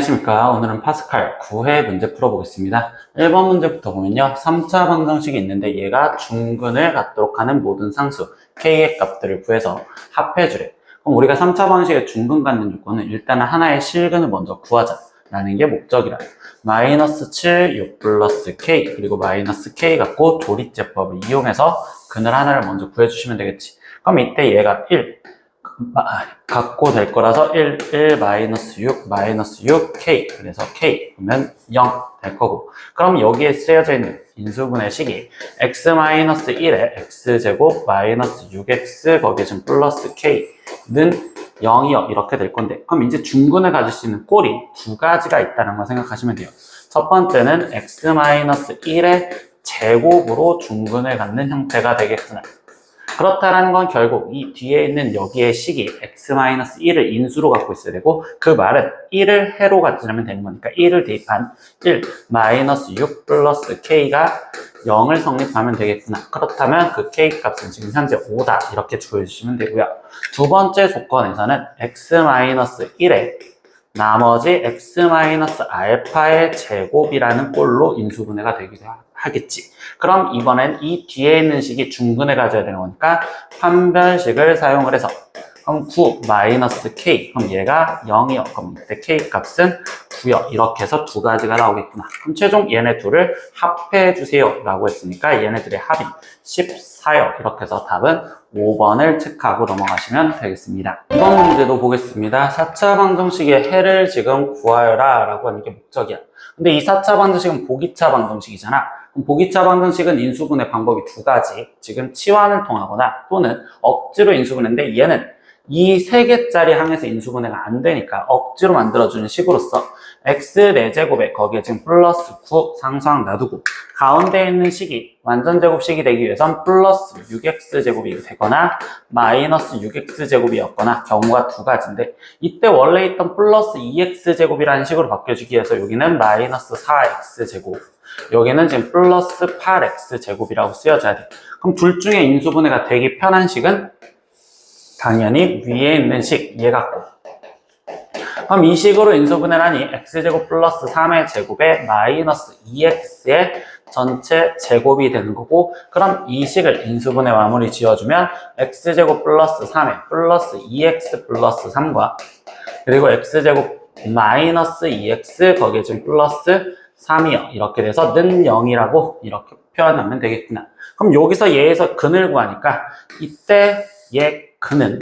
안녕하십니까. 오늘은 파스칼 9회 문제 풀어보겠습니다. 1번 문제부터 보면요. 3차 방정식이 있는데 얘가 중근을 갖도록 하는 모든 상수 k의 값들을 구해서 합해주래. 그럼 우리가 3차 방정식의 중근 갖는 조건은 일단은 하나의 실근을 먼저 구하자라는 게 목적이라. 마이너스 7, 6 플러스 k 그리고 마이너스 k 갖고 조리제법을 이용해서 근을 하나를 먼저 구해주시면 되겠지. 그럼 이때 얘가 1 갖고 될 거라서 1 마이너스 6 마이너스 6 k 그래서 k 그러면 0 될 거고, 그럼 여기에 쓰여져 있는 인수분해 식이 x 마이너스 1에 x제곱 마이너스 6x 거기에 지금 플러스 k는 0이요 이렇게 될 건데, 그럼 이제 중근을 가질 수 있는 꼴이 두 가지가 있다는 걸 생각하시면 돼요. 첫 번째는 x 마이너스 1의 제곱으로 중근을 갖는 형태가 되겠구나. 그렇다라는 건 결국 이 뒤에 있는 여기의 식이 x-1을 인수로 갖고 있어야 되고, 그 말은 1을 해로 가지려면 되는 거니까 1을 대입한 1 마이너스 6 플러스 k가 0을 성립하면 되겠구나. 그렇다면 그 k 값은 지금 현재 5다 이렇게 주어주시면 되고요. 두 번째 조건에서는 x-1에 나머지 x-알파의 제곱이라는 꼴로 인수분해가 되기도 하겠지. 그럼 이번엔 이 뒤에 있는 식이 중근을 가져야 되는 거니까 판별식을 사용을 해서, 그럼 9 마이너스 k 그럼 얘가 0이요. 그럼 이때 k 값은 9요. 이렇게 해서 두 가지가 나오겠구나. 그럼 최종 얘네 둘을 합해 주세요 라고 했으니까 얘네들의 합이 14요. 이렇게 해서 답은 5번을 체크하고 넘어가시면 되겠습니다. 이번 문제도 보겠습니다. 4차 방정식의 해를 지금 구하여라 라고 하는 게 목적이야. 근데 이 4차 방정식은 보기차 방정식이잖아. 그럼 보기차 방정식은 인수분해 방법이 두 가지. 지금 치환을 통하거나 또는 억지로 인수분해인데, 얘는 이 세 개짜리 항에서 인수분해가 안 되니까 억지로 만들어주는 식으로서 x 4제곱에 거기에 지금 플러스 9 상수항 놔두고, 가운데 있는 식이 완전제곱식이 되기 위해선 플러스 6x제곱이 되거나 마이너스 6x제곱이었거나 경우가 두 가지인데, 이때 원래 있던 플러스 2x제곱이라는 식으로 바뀌어주기 위해서 여기는 마이너스 4x제곱, 여기는 지금 플러스 8x제곱이라고 쓰여져야 돼. 그럼 둘 중에 인수분해가 되기 편한 식은 당연히 위에 있는 식, 얘 같고. 그럼 이 식으로 인수분해를 하니 x제곱 플러스 3의 제곱에 마이너스 2x의 전체 제곱이 되는 거고, 그럼 이 식을 인수분해 마무리 지어주면 x제곱 플러스 3에 플러스 2x 플러스 3과 그리고 x제곱 마이너스 2x 거기에 지금 플러스 3이요. 이렇게 돼서 는 0이라고 이렇게 표현하면 되겠구나. 그럼 여기서 얘에서 근을 구하니까 이때 얘 근은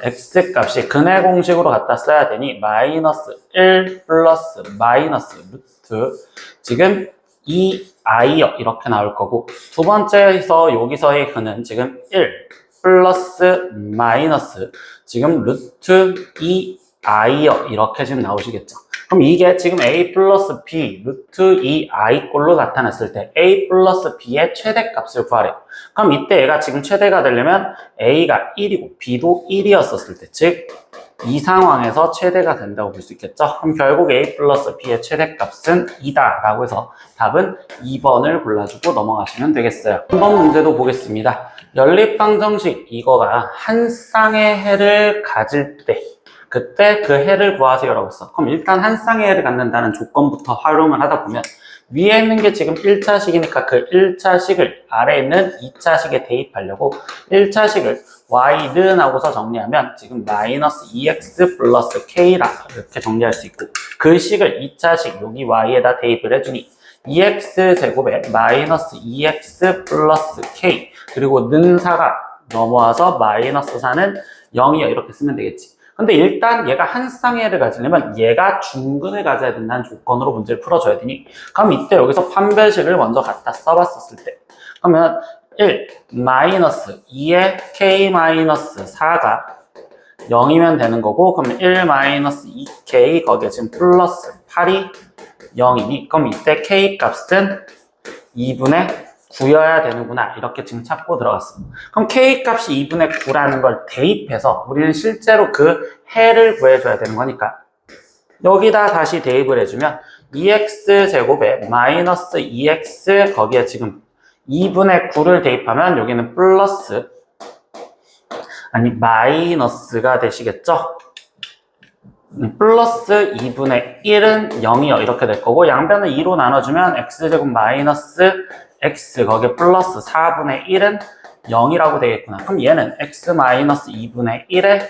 x 값이 근의 공식으로 갖다 써야 되니 마이너스 1 플러스 마이너스 루트 지금 2i요 이렇게 나올 거고, 두 번째에서 여기서의 근은 지금 1 플러스 마이너스 지금 루트 2i요 이렇게 지금 나오시겠죠. 그럼 이게 지금 a 플러스 b 루트 2i 꼴로 나타났을 때 a 플러스 b의 최대값을 구하래요. 그럼 이때 얘가 지금 최대가 되려면 a가 1이고 b도 1이었었을 때, 즉 이 상황에서 최대가 된다고 볼 수 있겠죠. 그럼 결국 a 플러스 b의 최대값은 2다 라고 해서 답은 2번을 골라주고 넘어가시면 되겠어요. 한번 문제도 보겠습니다. 연립방정식 이거가 한 쌍의 해를 가질 때 그때 그 해를 구하세요 라고 했어. 그럼 일단 한 쌍의 해를 갖는다는 조건부터 활용을 하다 보면 위에 있는 게 지금 1차식이니까 그 1차식을 아래에 있는 2차식에 대입하려고 1차식을 y는 하고서 정리하면 지금 마이너스 2x 플러스 k라 이렇게 정리할 수 있고, 그 식을 2차식 여기 y에다 대입을 해주니 2x 제곱에 마이너스 2x 플러스 k 그리고 는 4가 넘어와서 마이너스 4는 0이요 이렇게 쓰면 되겠지. 근데 일단 얘가 한 쌍의 해를 가지려면 얘가 중근을 가져야 된다는 조건으로 문제를 풀어줘야 되니, 그럼 이때 여기서 판별식을 먼저 갖다 써봤었을 때 그러면 1 마이너스 2의 k 마이너스 4가 0이면 되는 거고, 그러면 1 마이너스 2k 거기에 지금 플러스 8이 0이니 그럼 이때 k 값은 2분의 9여야 되는구나 이렇게 지금 찾고 들어갔어. 그럼 k 값이 2분의 9라는 걸 대입해서 우리는 실제로 그 해를 구해줘야 되는 거니까 여기다 다시 대입을 해주면 2x 제곱에 마이너스 2x 거기에 지금 2분의 9를 대입하면 여기는 플러스 아니 마이너스가 되시겠죠? 플러스 2분의 1은 0이요. 이렇게 될 거고, 양변을 2로 나눠주면 x제곱 마이너스 x, 거기에 플러스 4분의 1은 0이라고 되겠구나. 그럼 얘는 x 마이너스 2분의 1의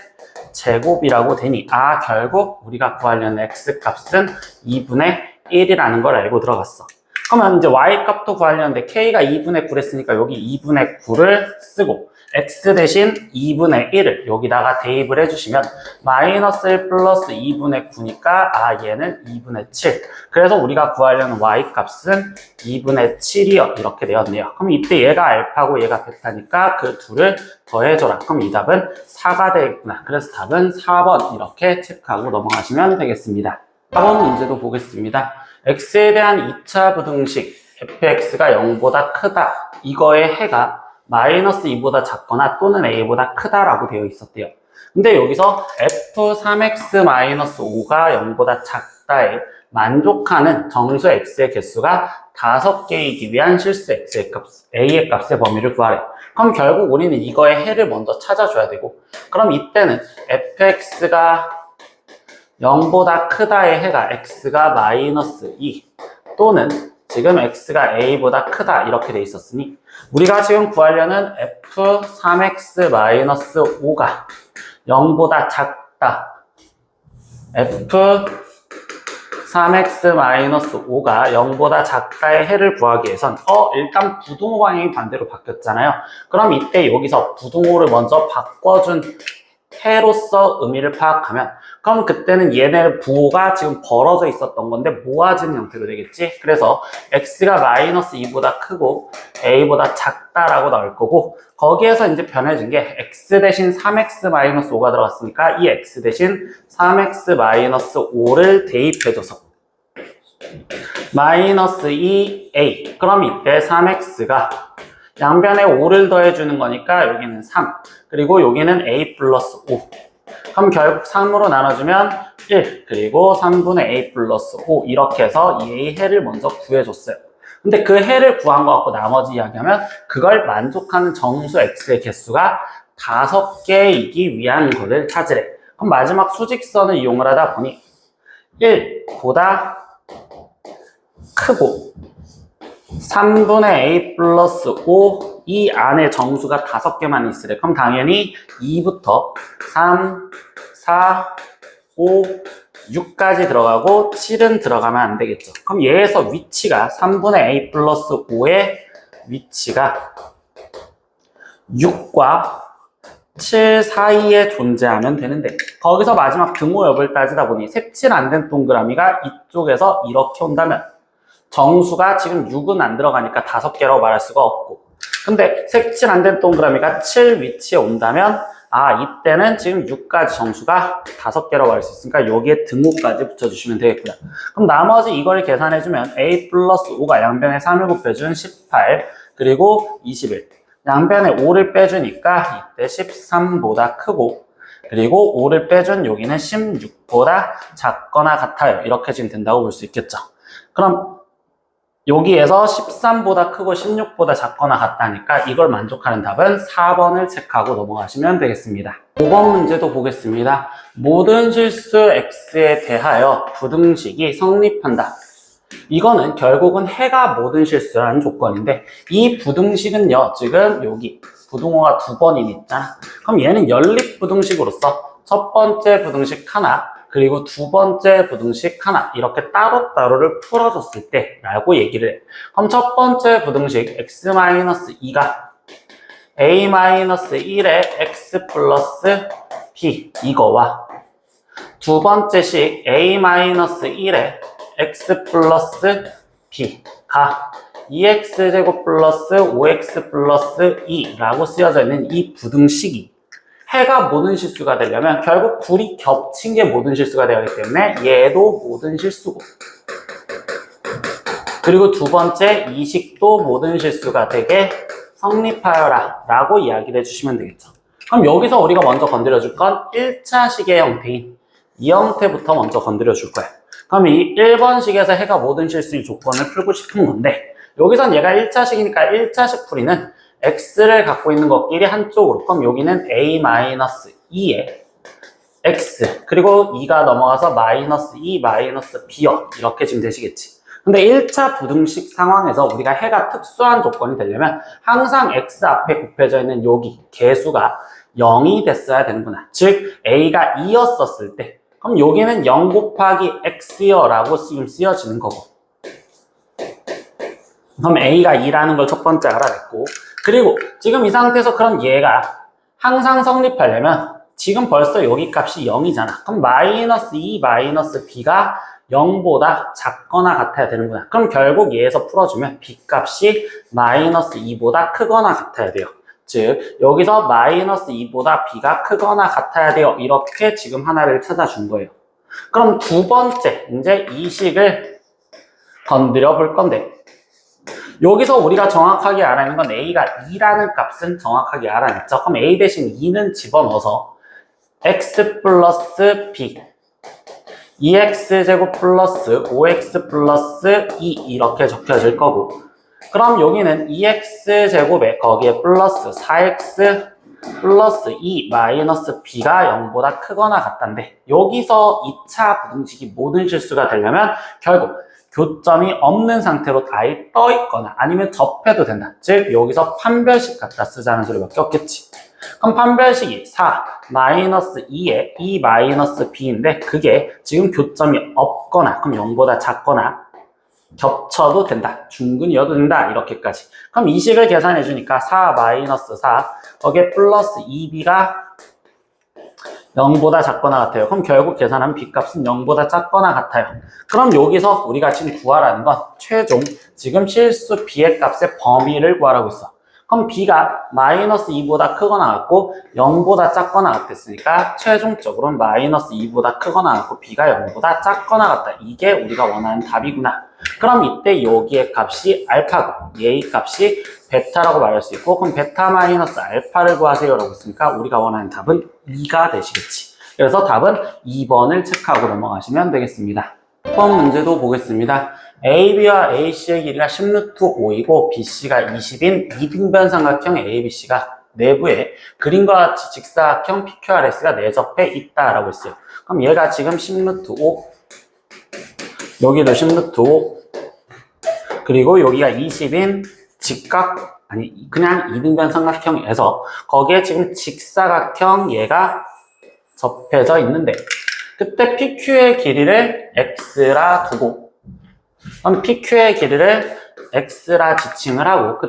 제곱이라고 되니, 결국 우리가 구하려는 x 값은 2분의 1이라는 걸 알고 들어갔어. 그러면 이제 y 값도 구하려는데 k가 2분의 9를 했으니까 여기 2분의 9를 쓰고, x 대신 2분의 1을 여기다가 대입을 해주시면 마이너스 1 플러스 2분의 9니까 얘는 2분의 7. 그래서 우리가 구하려는 y 값은 2분의 7이요. 이렇게 되었네요. 그럼 이때 얘가 알파고 얘가 베타니까 그 둘을 더해줘라. 그럼 이 답은 4가 되겠구나. 그래서 답은 4번 이렇게 체크하고 넘어가시면 되겠습니다. 4번 문제도 보겠습니다. x에 대한 2차 부등식 fx가 0보다 크다. 이거의 해가 마이너스 2보다 작거나 또는 a보다 크다라고 되어 있었대요. 근데 여기서 f3x-5가 0보다 작다에 만족하는 정수 x의 개수가 5개이기 위한 실수 x의 값, a의 값의 범위를 구하래. 그럼 결국 우리는 이거의 해를 먼저 찾아줘야 되고, 그럼 이때는 fx가 0보다 크다의 해가 x가 마이너스 2 또는 지금 x가 a보다 크다 이렇게 돼 있었으니 우리가 지금 구하려는 f3x-5가 0보다 작다. f3x-5가 0보다 작다의 해를 구하기 위해선 일단 부등호 방향이 반대로 바뀌었잖아요. 그럼 이때 여기서 부등호를 먼저 바꿔준 해로서 의미를 파악하면 그럼 그때는 얘네 부호가 지금 벌어져 있었던 건데 모아진 형태로 되겠지. 그래서 x가 마이너스 2보다 크고 a보다 작다라고 나올 거고, 거기에서 이제 변해진 게 x 대신 3x-5가 들어갔으니까 이 x 대신 3x-5를 대입해줘서 마이너스 2a. 그럼 이때 3x가 양변에 5를 더해주는 거니까 여기는 3, 그리고 여기는 a 플러스 5. 그럼 결국 3으로 나눠주면 1, 그리고 3분의 a 플러스 5 이렇게 해서 이 a 해를 먼저 구해줬어요. 근데 그 해를 구한 거 갖고 나머지 이야기하면 그걸 만족하는 정수 x의 개수가 5개이기 위한 거를 찾으래. 그럼 마지막 수직선을 이용을 하다 보니 1보다 크고 3분의 a 플러스 5 이 안에 정수가 5개만 있으래. 그럼 당연히 2부터 3, 4, 5, 6까지 들어가고 7은 들어가면 안 되겠죠. 그럼 얘에서 위치가 3분의 a 플러스 5의 위치가 6과 7 사이에 존재하면 되는데, 거기서 마지막 등호 여부를 따지다 보니 색칠 안 된 동그라미가 이쪽에서 이렇게 온다면 정수가 지금 6은 안 들어가니까 5개라고 말할 수가 없고, 근데 색칠 안 된 동그라미가 7 위치에 온다면 이때는 지금 6까지 정수가 5개라고 할 수 있으니까 여기에 등호까지 붙여주시면 되겠구나. 그럼 나머지 이걸 계산해주면 a 플러스 5가 양변에 3을 곱해준 18, 그리고 21. 양변에 5를 빼주니까 이때 13보다 크고, 그리고 5를 빼준 여기는 16보다 작거나 같아요. 이렇게 지금 된다고 볼 수 있겠죠. 그럼 여기에서 13보다 크고 16보다 작거나 같다니까 이걸 만족하는 답은 4번을 체크하고 넘어가시면 되겠습니다. 5번 문제도 보겠습니다. 모든 실수 x에 대하여 부등식이 성립한다. 이거는 결국은 해가 모든 실수라는 조건인데, 이 부등식은요, 지금 여기 부등호가 2번이 있잖아. 그럼 얘는 연립부등식으로서 첫 번째 부등식 하나, 그리고 두 번째 부등식 하나 이렇게 따로따로를 풀어줬을 때 라고 얘기를 해. 그럼 첫 번째 부등식 x-2가 a-1의 x 플러스 b 이거와 두 번째 식 a-1의 x 플러스 b가 2x제곱 플러스 5x 플러스 2라고 쓰여져 있는 이 부등식이 해가 모든 실수가 되려면 결국 둘이 겹친 게 모든 실수가 되어야 하기 때문에 얘도 모든 실수고, 그리고 두 번째 이 식도 모든 실수가 되게 성립하여라 라고 이야기를 해주시면 되겠죠. 그럼 여기서 우리가 먼저 건드려 줄 건 1차 식의 형태인 이 형태부터 먼저 건드려 줄 거야. 그럼 이 1번 식에서 해가 모든 실수의 조건을 풀고 싶은 건데, 여기선 얘가 1차 식이니까 1차 식 풀이는 x를 갖고 있는 것끼리 한쪽으로, 그럼 여기는 a-2에 x 그리고 2가 넘어가서 마이너스 2 마이너스 b요 이렇게 지금 되시겠지. 근데 1차 부등식 상황에서 우리가 해가 특수한 조건이 되려면 항상 x 앞에 곱해져 있는 여기 개수가 0이 됐어야 되는구나. 즉 a가 2였었을 때 그럼 여기는 0 곱하기 x요 라고 지금 쓰여지는 거고, 그럼 a가 2라는 걸 첫 번째 알아냈고, 그리고 지금 이 상태에서 그럼 얘가 항상 성립하려면 지금 벌써 여기 값이 0이잖아. 그럼 마이너스 2 마이너스 b가 0보다 작거나 같아야 되는구나. 그럼 결국 얘에서 풀어주면 b 값이 마이너스 2보다 크거나 같아야 돼요. 즉 여기서 마이너스 2보다 b가 크거나 같아야 돼요. 이렇게 지금 하나를 찾아준 거예요. 그럼 두 번째 이제 이 식을 건드려 볼 건데, 여기서 우리가 정확하게 알아내는 건 a가 2라는 값은 정확하게 알아냈죠. 그럼 a 대신 2는 집어넣어서 x 플러스 b 2x제곱 플러스 5x 플러스 2 이렇게 적혀질 거고, 그럼 여기는 2x제곱에 거기에 플러스 4x 플러스 2 마이너스 b가 0보다 크거나 같단데, 여기서 2차 부등식이 모든 실수가 되려면 결국 교점이 없는 상태로 아예 떠 있거나 아니면 접해도 된다. 즉 여기서 판별식 갖다 쓰자는 소리밖에 없겠지. 그럼 판별식이 4 마이너스 2에 2 마이너스 b인데 그게 지금 교점이 없거나 그럼 0보다 작거나 겹쳐도 된다. 중근이어도 된다. 이렇게까지. 그럼 이 식을 계산해 주니까 4 마이너스 4 거기에 플러스 2b가 0보다 작거나 같아요. 그럼 결국 계산하면 b값은 0보다 작거나 같아요. 그럼 여기서 우리가 지금 구하라는 건 최종 지금 실수 b의 값의 범위를 구하라고 있어. 그럼 b가 마이너스 2보다 크거나 같고 0보다 작거나 같았으니까 최종적으로는 마이너스 2보다 크거나 같고 b가 0보다 작거나 같다. 이게 우리가 원하는 답이구나. 그럼 이때 여기의 값이 알파고 얘의 값이 베타라고 말할 수 있고, 그럼 베타 마이너스 알파를 구하세요 라고 했으니까 우리가 원하는 답은 2가 되시겠지. 그래서 답은 2번을 체크하고 넘어가시면 되겠습니다. 이번 문제도 보겠습니다. AB와 AC의 길이가 10루트 5이고 BC가 20인 2등변 삼각형 ABC가 내부에 그림과 같이 직사각형 PQRS가 내접해 있다라고 했어요. 그럼 얘가 지금 10루트 5, 여기도 10루트 5, 그리고 여기가 20인 그냥 2등변 삼각형에서 거기에 지금 직사각형 얘가 접해져 있는데, 그때 PQ의 길이를 x라 두고, 그럼 PQ의 길이를 x라 지칭을 하고,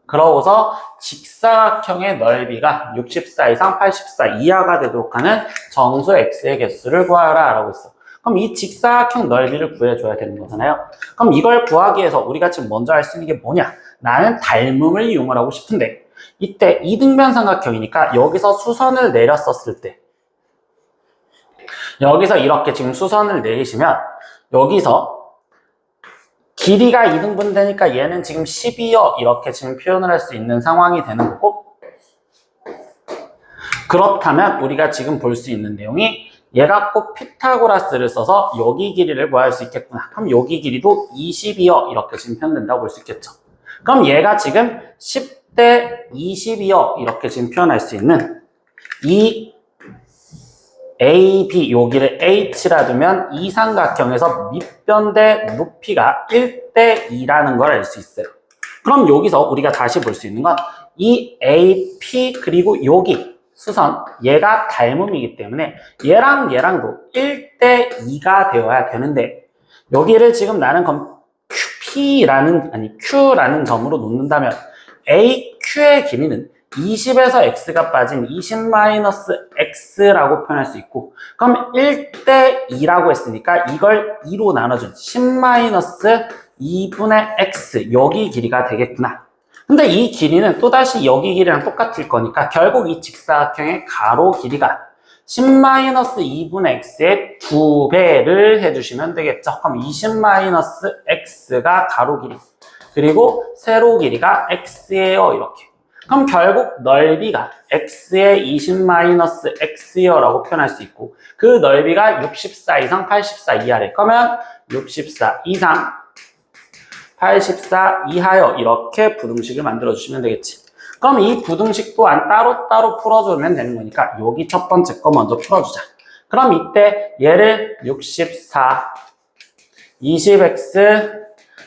그러고서 직사각형의 넓이가 64 이상 84 이하가 되도록 하는 정수 x의 개수를 구하라 라고 했어. 그럼 이 직사각형 넓이를 구해줘야 되는 거잖아요. 그럼 이걸 구하기 위해서 우리가 지금 먼저 할 수 있는 게 뭐냐? 나는 닮음을 이용을 하고 싶은데, 이때 2등변 삼각형이니까 여기서 수선을 내렸었을 때, 여기서 이렇게 지금 수선을 내리시면 여기서 길이가 2등분 되니까 얘는 지금 12여 이렇게 지금 표현을 할 수 있는 상황이 되는 거고, 그렇다면 우리가 지금 볼 수 있는 내용이 얘가 꼭 피타고라스를 써서 여기 길이를 구할 수 있겠구나. 그럼 여기 길이도 22여 이렇게 지금 표현된다고 볼 수 있겠죠. 그럼 얘가 지금 10대 22여 이렇게 지금 표현할 수 있는 이 AB 여기를 H라 두면 이 삼각형에서 밑변대 높이가 1대 2라는 걸 알 수 있어요. 그럼 여기서 우리가 다시 볼 수 있는 건 이 AP 그리고 여기 수선 얘가 닮음이기 때문에 얘랑 얘랑도 1대 2가 되어야 되는데, 여기를 지금 나는 Q라는 점으로 놓는다면 AQ의 길이는 20에서 x가 빠진 20-x라고 표현할 수 있고, 그럼 1대 2라고 했으니까 이걸 2로 나눠준 10-2분의 x 여기 길이가 되겠구나. 근데 이 길이는 또다시 여기 길이랑 똑같을 거니까 결국 이 직사각형의 가로 길이가 10-2분의 x의 2배를 해주시면 되겠죠. 그럼 20-x가 가로 길이, 그리고 세로 길이가 x예요. 이렇게. 그럼 결국 넓이가 x의 20-x요 라고 표현할 수 있고, 그 넓이가 64 이상 84 이하래. 그러면 64 이상 84 이하요 이렇게 부등식을 만들어 주시면 되겠지. 그럼 이 부등식 또한 따로따로 풀어주면 되는 거니까 여기 첫 번째 거 먼저 풀어주자. 그럼 이때 얘를 64, 20x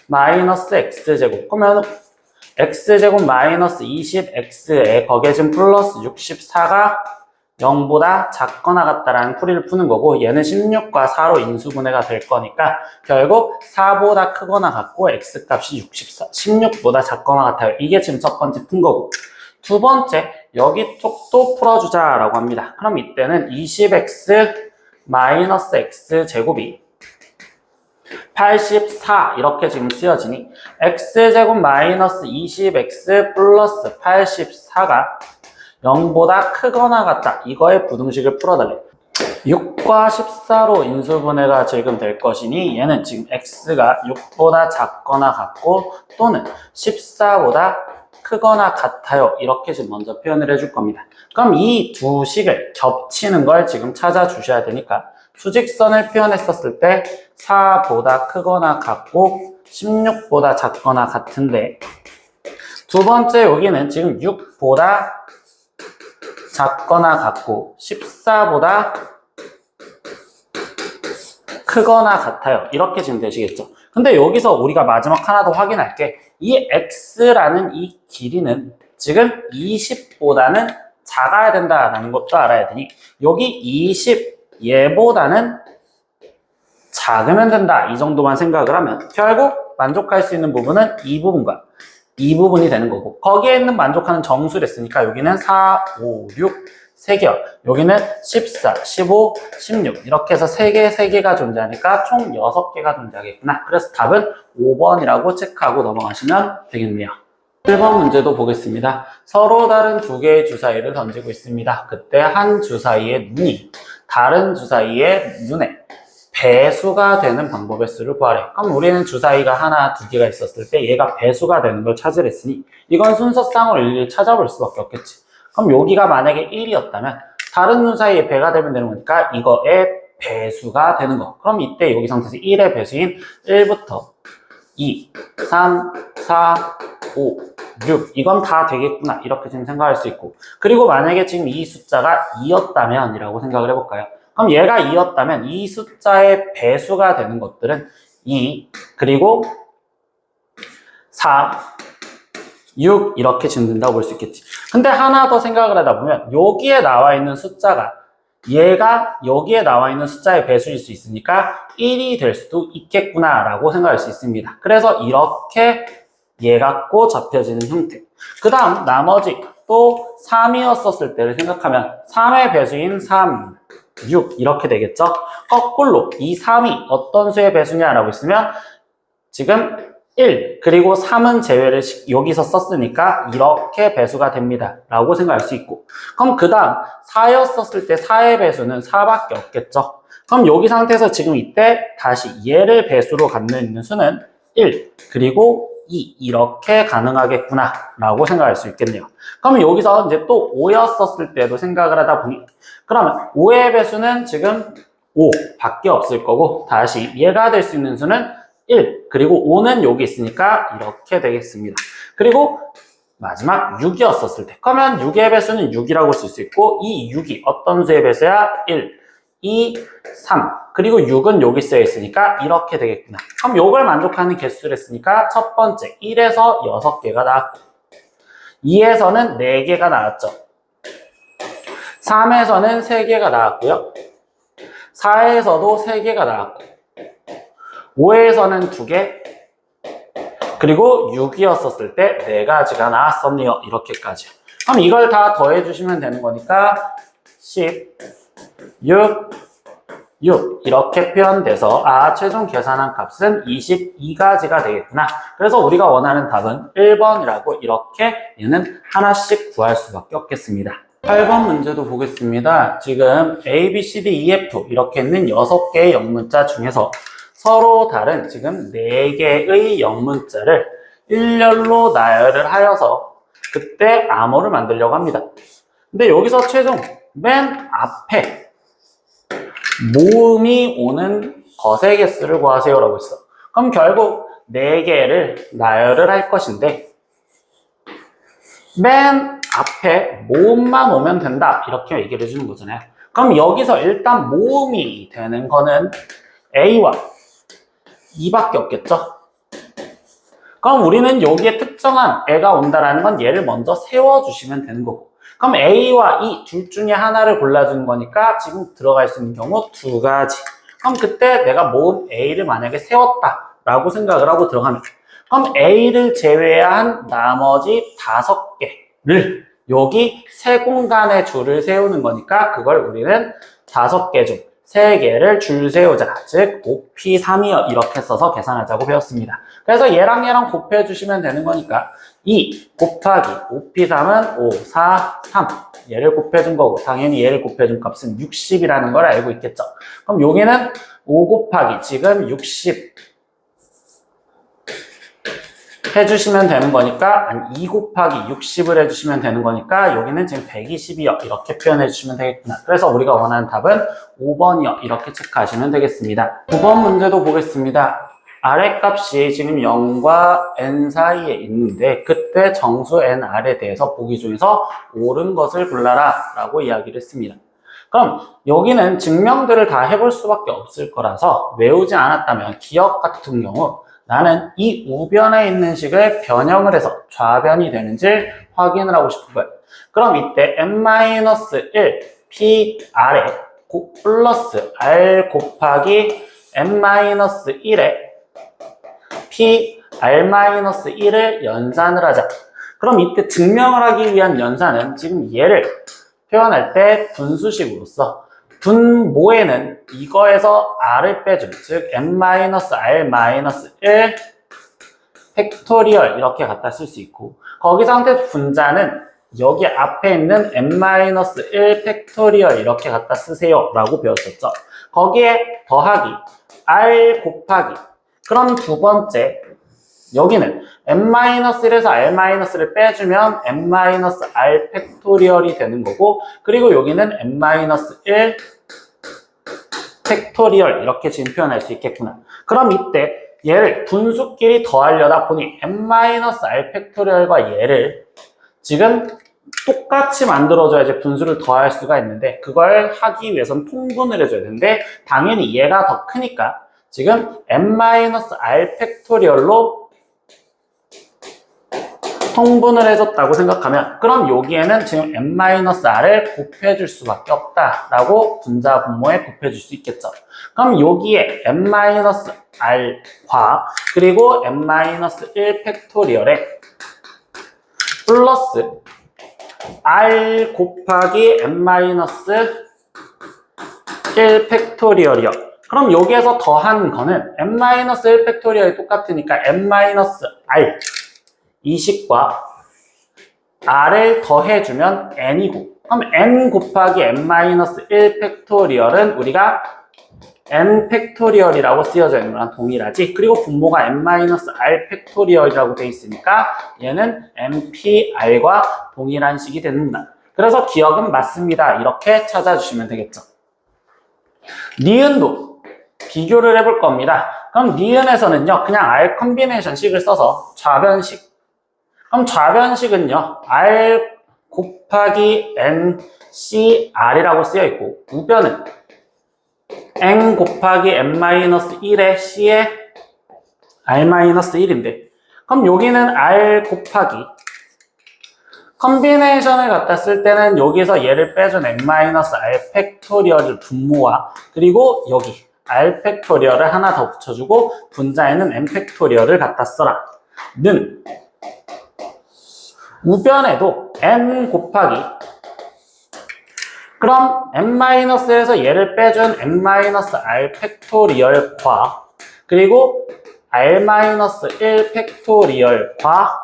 마이너스 x제곱. 그러면 x제곱 마이너스 20x에 거기에 지금 플러스 64가 0보다 작거나 같다라는 풀이를 푸는 거고, 얘는 16과 4로 인수분해가 될 거니까 결국 4보다 크거나 같고 x값이 16보다 작거나 같아요. 이게 지금 첫 번째 푼 거고, 두 번째 여기 쪽도 풀어주자라고 합니다. 그럼 이때는 20x 마이너스 x제곱이 84 이렇게 지금 쓰여지니 x제곱 마이너스 20x 플러스 84가 0보다 크거나 같다. 이거의 부등식을 풀어달래. 6과 14로 인수분해가 지금 될 것이니 얘는 지금 x가 6보다 작거나 같고 또는 14보다 크거나 같아요. 이렇게 지금 먼저 표현을 해줄 겁니다. 그럼 이 두 식을 겹치는 걸 지금 찾아주셔야 되니까 수직선을 표현했었을 때 4보다 크거나 같고 16보다 작거나 같은데, 두 번째 여기는 지금 6보다 작거나 같고 14보다 크거나 같아요. 이렇게 지금 되시겠죠. 근데 여기서 우리가 마지막 하나 더 확인할 게, 이 x라는 이 길이는 지금 20보다는 작아야 된다라는 것도 알아야 되니, 여기 20 얘보다는 작으면 된다. 이 정도만 생각을 하면 결국 만족할 수 있는 부분은 이 부분과 이 부분이 되는 거고, 거기에 있는 만족하는 정수를 했으니까 여기는 4, 5, 6, 3개요. 여기는 14, 15, 16 이렇게 해서 3개, 3개가 존재하니까 총 6개가 존재하겠구나. 그래서 답은 5번이라고 체크하고 넘어가시면 되겠네요. 1번 문제도 보겠습니다. 서로 다른 두 개의 주사위를 던지고 있습니다. 그때 한 주사위의 눈이 다른 주사위의 눈에 배수가 되는 방법의 수를 구하래. 그럼 우리는 주사위가 하나, 두 개가 있었을 때 얘가 배수가 되는 걸 찾으랬으니 이건 순서상으로 일일이 찾아볼 수밖에 없겠지. 그럼 여기가 만약에 1이었다면 다른 눈 사이에 배가 되면 되는 거니까 이거의 배수가 되는 거. 그럼 이때 여기 상태에서 1의 배수인 1부터 2, 3, 4, 5, 6 이건 다 되겠구나. 이렇게 지금 생각할 수 있고, 그리고 만약에 지금 이 숫자가 2였다면 이라고 생각을 해볼까요? 그럼 얘가 2였다면 이 숫자의 배수가 되는 것들은 2, 그리고 4, 6 이렇게 지금 된다고 볼 수 있겠지. 근데 하나 더 생각을 하다 보면 여기에 나와 있는 숫자가 얘가 여기에 나와 있는 숫자의 배수일 수 있으니까 1이 될 수도 있겠구나 라고 생각할 수 있습니다. 그래서 이렇게 얘 갖고 잡혀지는 형태. 그 다음 나머지 또 3이었었을 때를 생각하면 3의 배수인 3, 6 이렇게 되겠죠. 거꾸로 이 3이 어떤 수의 배수냐라고 있으면 지금 1 그리고 3은 제외를 여기서 썼으니까 이렇게 배수가 됩니다 라고 생각할 수 있고, 그럼 그 다음 4였었을 때 4의 배수는 4밖에 없겠죠. 그럼 여기 상태에서 지금 이때 다시 얘를 배수로 갖는 있는 수는 1 그리고 2 이렇게 가능하겠구나 라고 생각할 수 있겠네요. 그럼 여기서 이제 또 5였었을 때도 생각을 하다 보니, 그러면 5의 배수는 지금 5 밖에 없을 거고, 다시 얘가 될 수 있는 수는 1 그리고 5는 여기 있으니까 이렇게 되겠습니다. 그리고 마지막 6이었었을 때, 그러면 6의 배수는 6이라고 쓸 수 있고, 이 6이 어떤 수의 배수야? 1, 2, 3 그리고 6은 여기 쓰여 있으니까 이렇게 되겠구나. 그럼 요걸 만족하는 개수를 했으니까 첫 번째 1에서 6개가 나왔고, 2에서는 4개가 나왔죠. 3에서는 3개가 나왔고요. 4에서도 3개가 나왔고, 5에서는 2개, 그리고 6이었었을 때 4가지가 나왔었네요. 이렇게까지. 그럼 이걸 다 더해주시면 되는 거니까 10, 6, 6 이렇게 표현돼서 최종 계산한 값은 22가지가 되겠구나. 그래서 우리가 원하는 답은 1번이라고 이렇게 얘는 하나씩 구할 수밖에 없겠습니다. 8번 문제도 보겠습니다. 지금 A, B, C, D, E, F 이렇게 있는 6개의 영문자 중에서 서로 다른 지금 4개의 영문자를 일렬로 나열을 하여서 그때 암호를 만들려고 합니다. 근데 여기서 최종 맨 앞에 모음이 오는 것의 개수를 구하세요 라고 했어. 그럼 결국 4개를 나열을 할 것인데 맨 앞에 모음만 오면 된다 이렇게 얘기를 해주는 거잖아요. 그럼 여기서 일단 모음이 되는 거는 A와 2밖에 없겠죠? 그럼 우리는 여기에 특정한 애가 온다라는 건 얘를 먼저 세워주시면 되는 거고. 그럼 A와 E 둘 중에 하나를 골라주는 거니까 지금 들어갈 수 있는 경우 두 가지. 그럼 그때 내가 모음 A를 만약에 세웠다라고 생각을 하고 들어가면, 그럼 A를 제외한 나머지 5개를 여기 세 공간에 줄을 세우는 거니까 그걸 우리는 5개 중 3개를 줄 세우자. 즉 5P3이요. 이렇게 써서 계산하자고 배웠습니다. 그래서 얘랑 곱해주시면 되는 거니까 2 곱하기 5P3은 5, 4, 3 얘를 곱해준 거고 당연히 얘를 곱해준 값은 60이라는 걸 알고 있겠죠. 그럼 여기는 5 곱하기 지금 60 해주시면 되는 거니까 2 곱하기 60을 해주시면 되는 거니까 여기는 지금 120이요. 이렇게 표현해 주시면 되겠구나. 그래서 우리가 원하는 답은 5번이요. 이렇게 체크하시면 되겠습니다. 9번 문제도 보겠습니다. 아래 값이 지금 0과 n 사이에 있는데 그때 정수 n r에 대해서 보기 중에서 옳은 것을 골라라 라고 이야기를 했습니다. 그럼 여기는 증명들을 다 해볼 수밖에 없을 거라서 외우지 않았다면 기억 같은 경우 나는 이 우변에 있는 식을 변형을 해서 좌변이 되는지 확인을 하고 싶은 거예요. 그럼 이때 n-1 p r에 플러스 r 곱하기 n-1에 p r-1을 연산을 하자. 그럼 이때 증명을 하기 위한 연산은 지금 얘를 표현할 때 분수식으로서 분모에는 이거에서 r을 빼준, 즉 n-r-1 팩토리얼 이렇게 갖다 쓸 수 있고 거기서 상태 분자는 여기 앞에 있는 n-1 팩토리얼 이렇게 갖다 쓰세요 라고 배웠었죠. 거기에 더하기 r 곱하기 그럼 두 번째 여기는 n-1에서 r-를 빼주면 n-r 팩토리얼이 되는 거고 그리고 여기는 n-1 팩토리얼 이렇게 지금 표현할 수 있겠구나. 그럼 이때 얘를 분수끼리 더하려다 보니 n-r 팩토리얼과 얘를 지금 똑같이 만들어줘야지 분수를 더할 수가 있는데 그걸 하기 위해서는 통분을 해줘야 되는데 당연히 얘가 더 크니까 지금 n-r 팩토리얼로 통분을 해줬다고 생각하면 그럼 여기에는 지금 n-r을 곱해줄 수밖에 없다라고 분자 분모에 곱해줄 수 있겠죠. 그럼 여기에 n-r과 그리고 n-1 팩토리얼에 플러스 r 곱하기 n-1 팩토리얼이요. 그럼 여기에서 더한 거는 n-1 팩토리얼이 똑같으니까 n-r 이 식과 r을 더해주면 n이고 그럼 n 곱하기 n-1 팩토리얼은 우리가 n 팩토리얼이라고 쓰여져 있는 거랑 동일하지. 그리고 분모가 n-r 팩토리얼이라고 되어 있으니까 얘는 npr과 동일한 식이 된다. 그래서 기억은 맞습니다. 이렇게 찾아주시면 되겠죠. 니은도 비교를 해볼 겁니다. 그럼 니은에서는요 그냥 r 컨비네이션 식을 써서 좌변식, 그럼 좌변식은요 r 곱하기 ncr이라고 쓰여있고 우변은 n 곱하기 n-1의 c에 r-1인데 그럼 여기는 r 곱하기 컨비네이션을 갖다 쓸 때는 여기서 얘를 빼준 n-r 팩토리얼을 분모와 그리고 여기 r 팩토리얼을 하나 더 붙여주고 분자에는 n 팩토리얼을 갖다 써라 는 우변에도 n 곱하기 그럼 n-에서 얘를 빼준 n-r 팩토리얼과 그리고 r-1 팩토리얼과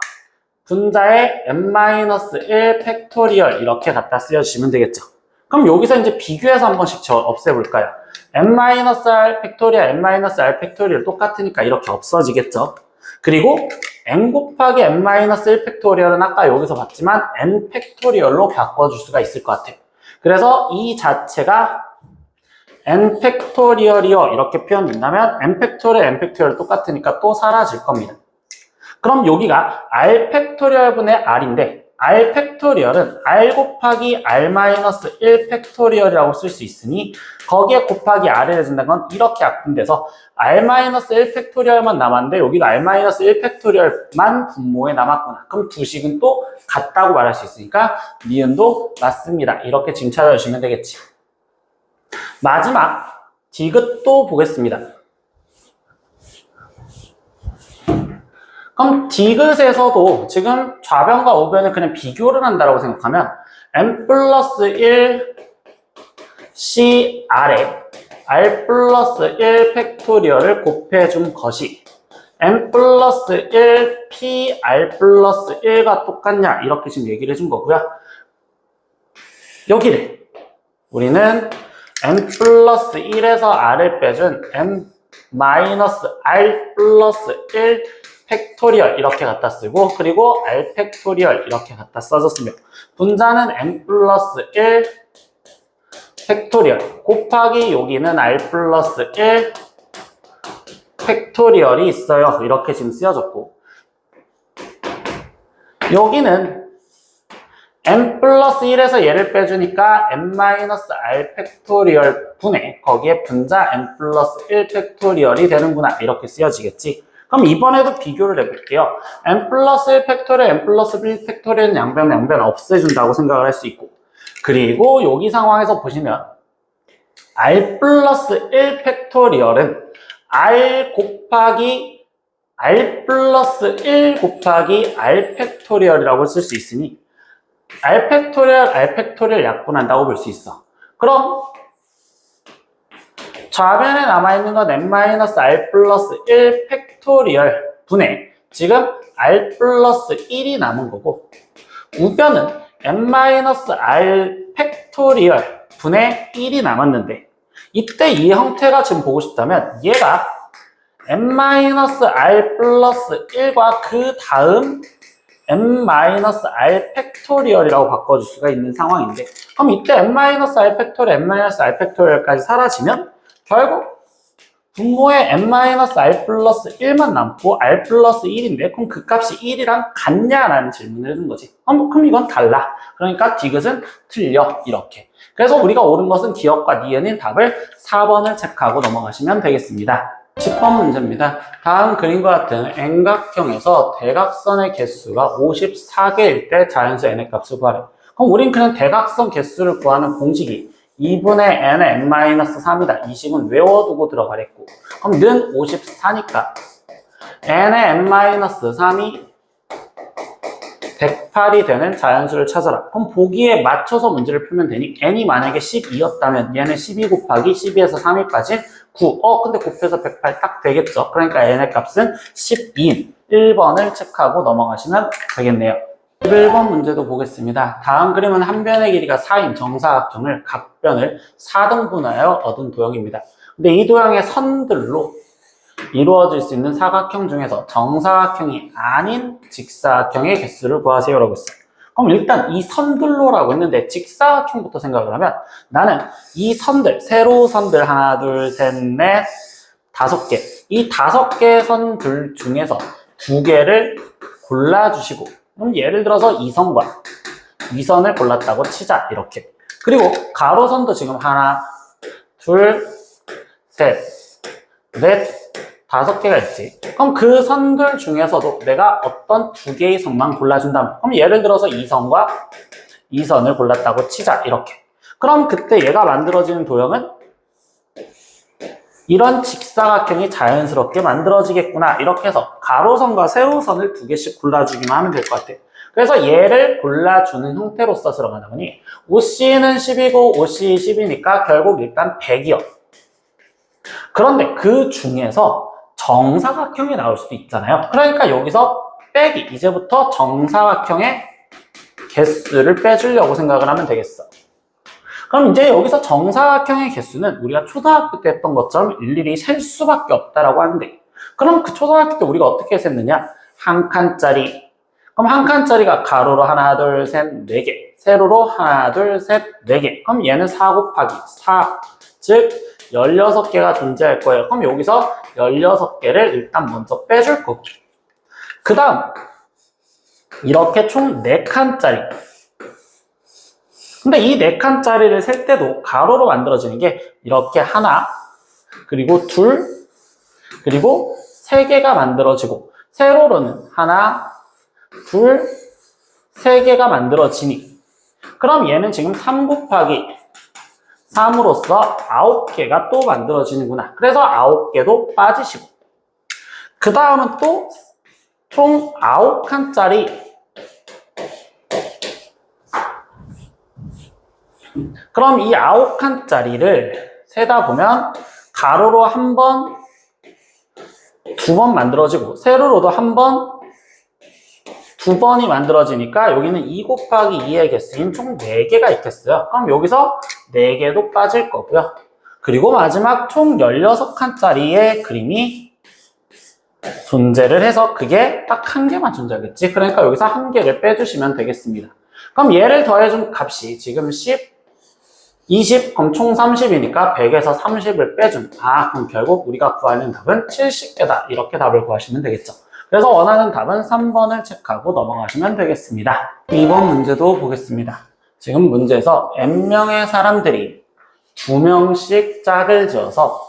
분자의 n-1 팩토리얼 이렇게 갖다 쓰여주시면 되겠죠. 그럼 여기서 이제 비교해서 한 번씩 없애볼까요? n-r 팩토리얼, n-r 팩토리얼 똑같으니까 이렇게 없어지겠죠. 그리고 n 곱하기 n-1 팩토리얼은 아까 여기서 봤지만 n 팩토리얼로 바꿔줄 수가 있을 것 같아요. 그래서 이 자체가 n 팩토리얼이요 이렇게 표현된다면 n 팩토리얼, n 팩토리얼 똑같으니까 또 사라질 겁니다. 그럼 여기가 r 팩토리얼 분의 r인데 r 팩토리얼은 r 곱하기 r 마이너스 1 팩토리얼이라고 쓸 수 있으니 거기에 곱하기 r을 해준다는 건 이렇게 약분돼서 r 마이너스 1 팩토리얼만 남았는데 여기도 r 마이너스 1 팩토리얼만 분모에 남았구나. 그럼 두 식은 또 같다고 말할 수 있으니까 니은도 맞습니다. 이렇게 지금 찾아주시면 되겠지. 마지막 디귿도 보겠습니다. 그럼 디귿에서도 지금 좌변과 우변을 그냥 비교를 한다고 생각하면 n 플러스 1 CR에 r 플러스 1 팩토리얼을 곱해준 것이 n 플러스 1 PR 플러스 1과 똑같냐 이렇게 지금 얘기를 해준 거고요. 여기를 우리는 n 플러스 1에서 r을 빼준 n 마이너스 r 플러스 1 팩토리얼 이렇게 갖다 쓰고 그리고 r 팩토리얼 이렇게 갖다 써줬으면 분자는 n 플러스 1 팩토리얼 곱하기 여기는 r 플러스 1 팩토리얼이 있어요. 이렇게 지금 쓰여졌고 여기는 n 플러스 1에서 얘를 빼주니까 n 마이너스 r 팩토리얼 분의 거기에 분자 n 플러스 1 팩토리얼이 되는구나 이렇게 쓰여지겠지. 그럼 이번에도 비교를 해볼게요. n 플러스 1 팩토리얼, n 플러스 1 팩토리얼은 양변 없애준다고 생각을 할 수 있고 그리고 여기 상황에서 보시면 r 플러스 1 팩토리얼은 r 곱하기 r 플러스 1 곱하기 r 팩토리얼이라고 쓸 수 있으니 r 팩토리얼 약분한다고 볼 수 있어. 그럼 좌변에 남아있는 건 n-r 플러스 1 팩토리얼 분의 지금 r 플러스 1이 남은 거고 우변은 n-r 팩토리얼 분의 1이 남았는데 이때 이 형태가 지금 보고 싶다면 얘가 n-r 플러스 1과 그 다음 n-r 팩토리얼이라고 바꿔줄 수가 있는 상황인데 그럼 이때 n-r 팩토리얼, n-r 팩토리얼까지 사라지면 결국 분모에 n-r 플러스 1만 남고 r 플러스 1인데 그럼 그 값이 1이랑 같냐라는 질문을 해준 거지. 그럼 이건 달라. 그러니까 디귿은 틀려. 이렇게. 그래서 우리가 옳은 것은 기억과 니은인 답을 4번을 체크하고 넘어가시면 되겠습니다. 10번 문제입니다. 다음 그림과 같은 N각형에서 대각선의 개수가 54개일 때 자연수 n의 값을 구하래. 그럼 우린 그냥 대각선 개수를 구하는 공식이 2분의 n의 n-3이다. 이 식은 외워두고 들어가랬고 그럼 는 54니까 n의 n-3이 108이 되는 자연수를 찾아라. 그럼 보기에 맞춰서 문제를 풀면 되니 n이 만약에 12였다면 얘는 12 곱하기 12에서 3이 빠진 9. 근데 곱해서 108 딱 되겠죠. 그러니까 n의 값은 12인 1번을 체크하고 넘어가시면 되겠네요. 11번 문제도 보겠습니다. 다음 그림은 한 변의 길이가 4인 정사각형을 각 변을 4등분하여 얻은 도형입니다. 근데 이 도형의 선들로 이루어질 수 있는 사각형 중에서 정사각형이 아닌 직사각형의 개수를 구하세요라고 했어요. 그럼 일단 이 선들로라고 했는데 직사각형부터 생각을 하면 나는 이 선들, 세로 선들 하나, 둘, 셋, 넷, 5개 이 5개의 선들 중에서 2개를 골라주시고 그럼 예를 들어서 이 선과 이 선을 골랐다고 치자. 이렇게. 그리고 가로선도 지금 하나, 둘, 셋, 넷, 5개가 있지. 그럼 그 선들 중에서도 내가 어떤 2개의 선만 골라준다면 그럼 예를 들어서 이 선과 이 선을 골랐다고 치자. 이렇게. 그럼 그때 얘가 만들어지는 도형은 이런 직사각형이 자연스럽게 만들어지겠구나. 이렇게 해서 가로선과 세로선을 2개씩 골라주기만 하면 될 것 같아요. 그래서 얘를 골라주는 형태로서 들어가다 보니 OC는 10이고 OC 10이니까 결국 일단 100이요. 그런데 그 중에서 정사각형이 나올 수도 있잖아요. 그러니까 여기서 빼기. 이제부터 정사각형의 개수를 빼주려고 생각을 하면 되겠어. 그럼 이제 여기서 정사각형의 개수는 우리가 초등학교 때 했던 것처럼 일일이 셀 수밖에 없다라고 하는데 그럼 그 초등학교 때 우리가 어떻게 셌느냐? 한 칸짜리. 그럼 한 칸짜리가 가로로 하나, 둘, 셋, 4개. 세로로 하나, 둘, 셋, 4개. 그럼 얘는 4 곱하기 4. 즉 16개가 존재할 거예요. 그럼 여기서 16개를 일단 먼저 빼줄 거고 그 다음 이렇게 총 4칸짜리. 근데 이 4칸짜리를 셀 때도 가로로 만들어지는 게 이렇게 하나, 그리고 둘, 그리고 3개가 만들어지고, 세로로는 하나, 둘, 3개가 만들어지니, 그럼 얘는 지금 3 곱하기 3으로써 9개가 또 만들어지는구나. 그래서 9개도 빠지시고, 그 다음은 또 총 9칸짜리, 그럼 이 9칸짜리를 세다 보면 가로로 한 번, 2번 만들어지고, 세로로도 한 번, 2번이 만들어지니까 여기는 2 곱하기 2의 개수인 총 4개가 있겠어요. 그럼 여기서 4개도 빠질 거고요. 그리고 마지막 총 16칸짜리의 그림이 존재를 해서 그게 딱 1개만 존재하겠지. 그러니까 여기서 1개를 빼주시면 되겠습니다. 그럼 얘를 더해준 값이 지금 10, 20, 그럼 총 30이니까 100에서 30을 빼준. 그럼 결국 우리가 구하는 답은 70개다. 이렇게 답을 구하시면 되겠죠. 그래서 원하는 답은 3번을 체크하고 넘어가시면 되겠습니다. 2번 문제도 보겠습니다. 지금 문제에서 n명의 사람들이 2명씩 짝을 지어서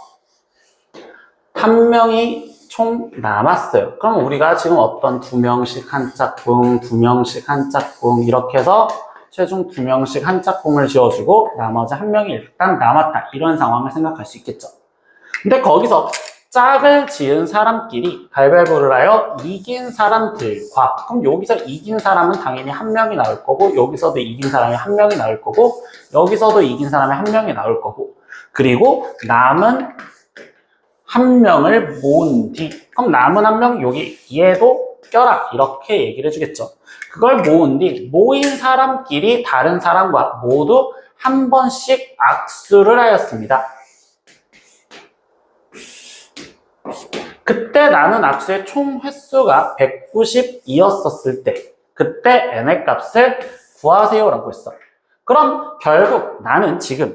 1명이 총 남았어요. 그럼 우리가 지금 어떤 2명씩 한 짝꿍, 2명씩 한 짝꿍 이렇게 해서 최종 2명씩 한 짝꿍을 지어주고 나머지 1명이 일단 남았다. 이런 상황을 생각할 수 있겠죠. 근데 거기서 짝을 지은 사람끼리 가위바위보를 하여 이긴 사람들과, 그럼 여기서 이긴 사람은 당연히 1명이 나올 거고, 여기서도 이긴 사람이 1명이 나올 거고, 여기서도 이긴 사람이 1명이 나올 거고, 그리고 남은 1명을 모은 뒤, 그럼 남은 1명 여기 얘도 껴라 이렇게 얘기를 해주겠죠. 그걸 모은 뒤 모인 사람끼리 다른 사람과 모두 한 번씩 악수를 하였습니다. 그때 나눈 악수의 총 횟수가 192였었을 때 그때 n의 값을 구하세요라고 했어. 그럼 결국 나는 지금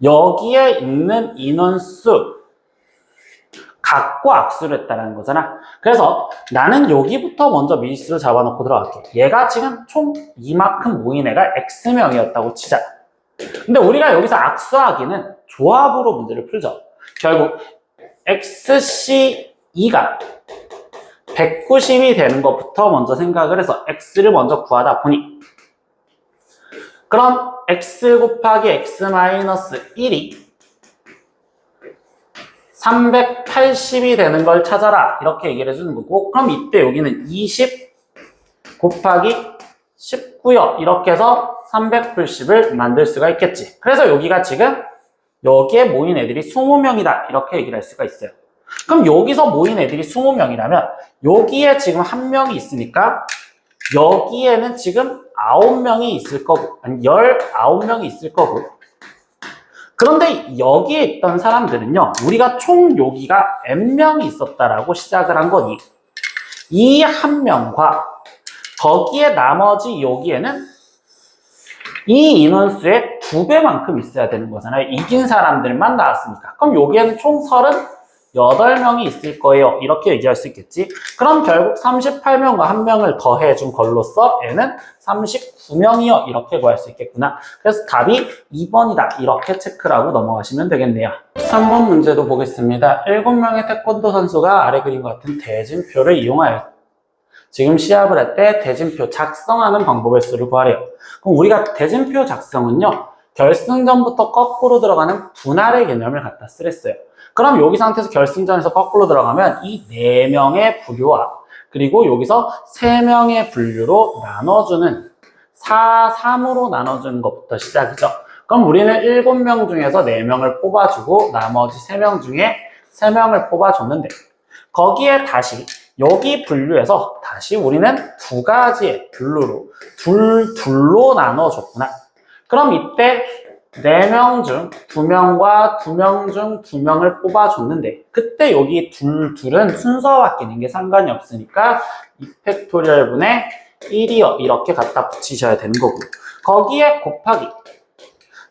여기에 있는 인원수 갖고 악수를 했다는 거잖아. 그래서 나는 여기부터 먼저 미지수를 잡아놓고 들어갈게. 얘가 지금 총 이만큼 모인 애가 X명이었다고 치자. 근데 우리가 여기서 악수하기는 조합으로 문제를 풀죠. 결국 XC2가 190이 되는 것부터 먼저 생각을 해서 X를 먼저 구하다 보니, 그럼 X 곱하기 X-1이 380이 되는 걸 찾아라 이렇게 얘기를 해주는 거고, 그럼 이때 여기는 20 곱하기 19요 이렇게 해서 380을 만들 수가 있겠지. 그래서 여기가 지금 여기에 모인 애들이 20명이다 이렇게 얘기를 할 수가 있어요. 그럼 여기서 모인 애들이 20명이라면 여기에 지금 1명이 있으니까 여기에는 지금 9명이 있을 거고, 아니 19명이 있을 거고, 그런데 여기에 있던 사람들은요, 우리가 총 여기가 n명이 있었다라고 시작을 한 거니 이 1명과 거기에 나머지 여기에는 이 인원수의 2배만큼 있어야 되는 거잖아요. 이긴 사람들만 나왔으니까. 그럼 여기에는 총 38명이 있을 거예요. 이렇게 얘기할 수 있겠지. 그럼 결국 38명과 1명을 더해준 걸로써 n은 39명이요. 이렇게 구할 수 있겠구나. 그래서 답이 2번이다. 이렇게 체크를 하고 넘어가시면 되겠네요. 3번 문제도 보겠습니다. 7명의 태권도 선수가 아래 그림과 같은 대진표를 이용하여 지금 시합을 할 때 대진표 작성하는 방법의 수를 구하래요. 그럼 우리가 대진표 작성은요, 결승전부터 거꾸로 들어가는 분할의 개념을 갖다 쓰랬어요. 그럼 여기 상태에서 결승전에서 거꾸로 들어가면 이 4명의 분류와 그리고 여기서 3명의 분류로 나눠주는 4, 3으로 나눠주는 것부터 시작이죠. 그럼 우리는 7명 중에서 4명을 뽑아주고 나머지 3명 중에 3명을 뽑아줬는데, 거기에 다시 여기 분류에서 다시 우리는 2가지의 분류로 둘로 나눠줬구나. 그럼 이때 4명 중 2명과 2명 중 2명을 뽑아줬는데, 그때 여기 둘은 순서 바뀌는 게 상관이 없으니까 2팩토리얼 분의 1이요 이렇게 갖다 붙이셔야 되는 거고, 거기에 곱하기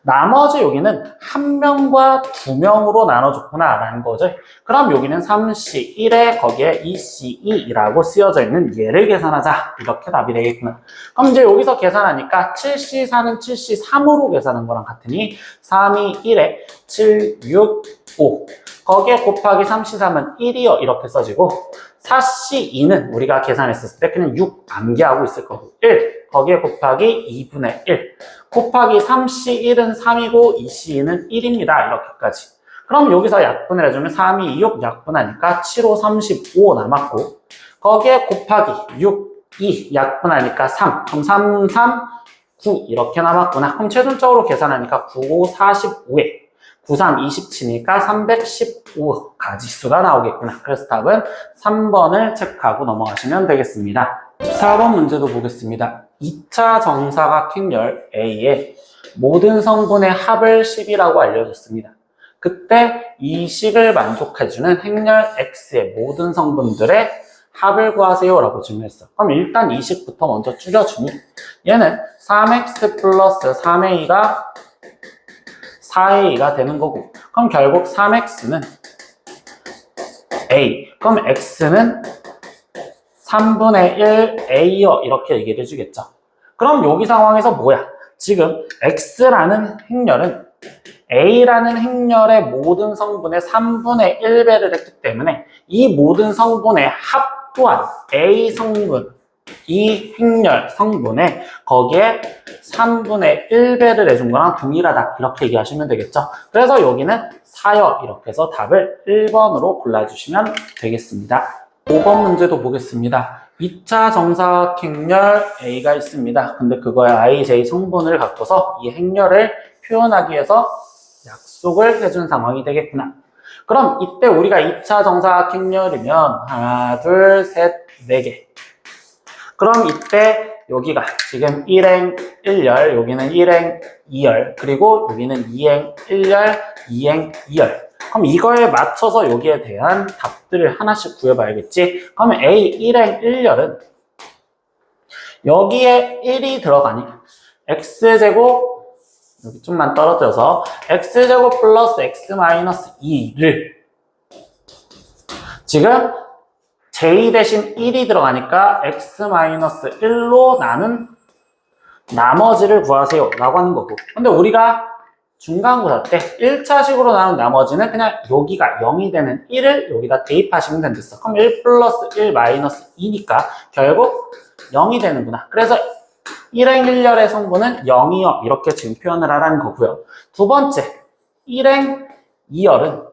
나머지 여기는 1명과 2명으로 나눠줬구나 라는 거죠. 그럼 여기는 3C1에 거기에 2C2라고 쓰여져 있는 얘를 계산하자. 이렇게 답이 되겠구나. 그럼 이제 여기서 계산하니까 7C4는 7C3으로 계산한 거랑 같으니 3이 1에 7, 6, 5 거기에 곱하기 3C3은 1이요. 이렇게 써지고 4C2는 우리가 계산했을 때 그냥 6 암기하고 있을 거고 1 거기에 곱하기 2분의 1 곱하기 3C1은 3이고 2C2는 1입니다. 이렇게까지. 그럼 여기서 약분을 해주면 3, 2, 6 약분하니까 7, 5, 35 남았고 거기에 곱하기 6, 2 약분하니까 3 그럼 3, 3, 9 이렇게 남았구나. 그럼 최종적으로 계산하니까 9, 5, 45에 9, 3, 27이니까 315 가지수가 나오겠구나. 그래서 답은 3번을 체크하고 넘어가시면 되겠습니다. 4번 문제도 보겠습니다. 2차 정사각행열 A의 모든 성분의 합을 10이라고 알려줬습니다. 그때 이 식을 만족해주는 행렬 X의 모든 성분들의 합을 구하세요 라고 질문했어. 그럼 일단 이 식부터 먼저 줄여주니 얘는 3x 플러스 3a가 4a가 되는 거고 그럼 결국 3x는 a 그럼 x는 3분의 1 a요 이렇게 얘기를 해주겠죠. 그럼 여기 상황에서 뭐야? 지금 x라는 행렬은 A라는 행렬의 모든 성분의 3분의 1배를 했기 때문에 이 모든 성분의 합 또한 A 성분, 이 행렬 성분에 거기에 3분의 1배를 해준 거랑 동일하다 이렇게 얘기하시면 되겠죠. 그래서 여기는 4요 이렇게 해서 답을 1번으로 골라주시면 되겠습니다. 5번 문제도 보겠습니다. 2차 정사각행렬 A가 있습니다. 근데 그거의 I, J 성분을 갖고서 이 행렬을 표현하기 위해서 약속을 해준 상황이 되겠구나. 그럼 이때 우리가 2차 정사각행렬이면 하나, 둘, 셋, 4개. 그럼 이때 여기가 지금 1행 1열, 여기는 1행 2열, 그리고 여기는 2행 1열, 2행 2열. 그럼 이거에 맞춰서 여기에 대한 답들을 하나씩 구해봐야겠지. 그러면 A 1행 1열은 여기에 1이 들어가니 x제곱 여기 좀만 떨어져서 x제곱 플러스 x 마이너스 2를 지금 j 대신 1이 들어가니까 x 마이너스 1로 나눈 나머지를 구하세요 라고 하는 거고 근데 우리가 중간고사 때 1차식으로 나눈 나머지는 그냥 여기가 0이 되는 1을 여기다 대입하시면 된댔어. 그럼 1 플러스 1 마이너스 2니까 결국 0이 되는구나. 그래서 1행 1열의 성분은 0이요. 이렇게 지금 표현을 하라는 거고요. 두 번째, 1행 2열은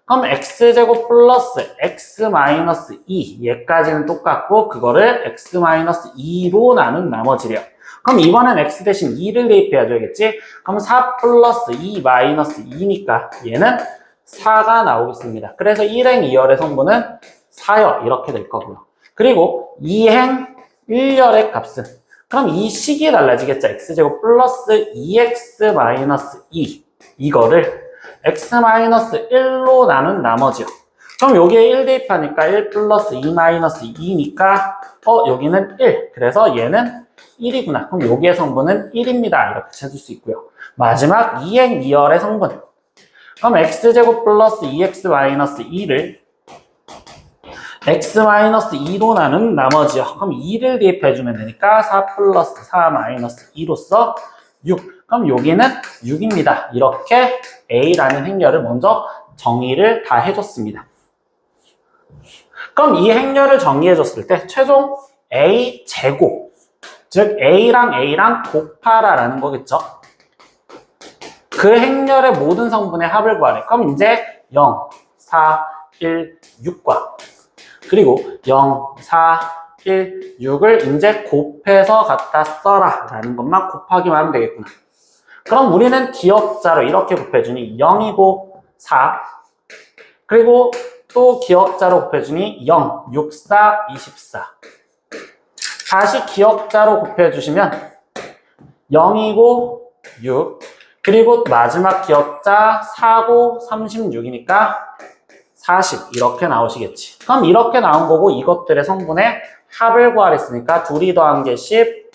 그럼 x제곱 플러스 x 마이너스 2 얘까지는 똑같고 그거를 x 마이너스 2로 나눈 나머지래요. 그럼 이번엔 x 대신 2를 대입해야겠지? 그럼 4 플러스 2 마이너스 2니까 얘는 4가 나오겠습니다. 그래서 1행 2열의 성분은 4요. 이렇게 될 거고요. 그리고 2행 1열의 값은 그럼 이 식이 달라지겠죠. x제곱 플러스 2x 마이너스 2 이거를 x 마이너스 1로 나눈 나머지요. 그럼 여기에 1 대입하니까 1 플러스 2 마이너스 2니까 여기는 1. 그래서 얘는 1이구나. 그럼 여기의 성분은 1입니다. 이렇게 찾을 수 있고요. 마지막 2행 2열의 성분. 그럼 x제곱 플러스 2x 마이너스 2를 x 마이너스 2로 나눈 나머지요. 그럼 2를 대입해주면 되니까 4 플러스 4 마이너스 2로서 6. 그럼 여기는 6입니다. 이렇게 A라는 행렬을 먼저 정의를 다 해줬습니다. 그럼 이 행렬을 정의해줬을 때 최종 A 제곱 즉 A랑 곱하라라는 거겠죠. 그 행렬의 모든 성분의 합을 구하래. 그럼 이제 0, 4, 1, 6과 그리고 0, 4, 1, 6을 이제 곱해서 갖다 써라 라는 것만 곱하기만 하면 되겠구나. 그럼 우리는 기억자로 이렇게 곱해주니 0이고 4 그리고 또 기억자로 곱해주니 0, 6, 4, 24 다시 기억자로 곱해주시면 0이고 6 그리고 마지막 기억자 4고 36이니까 40 이렇게 나오시겠지. 그럼 이렇게 나온 거고 이것들의 성분의 합을 구하랬으니까 둘이 더한 게 10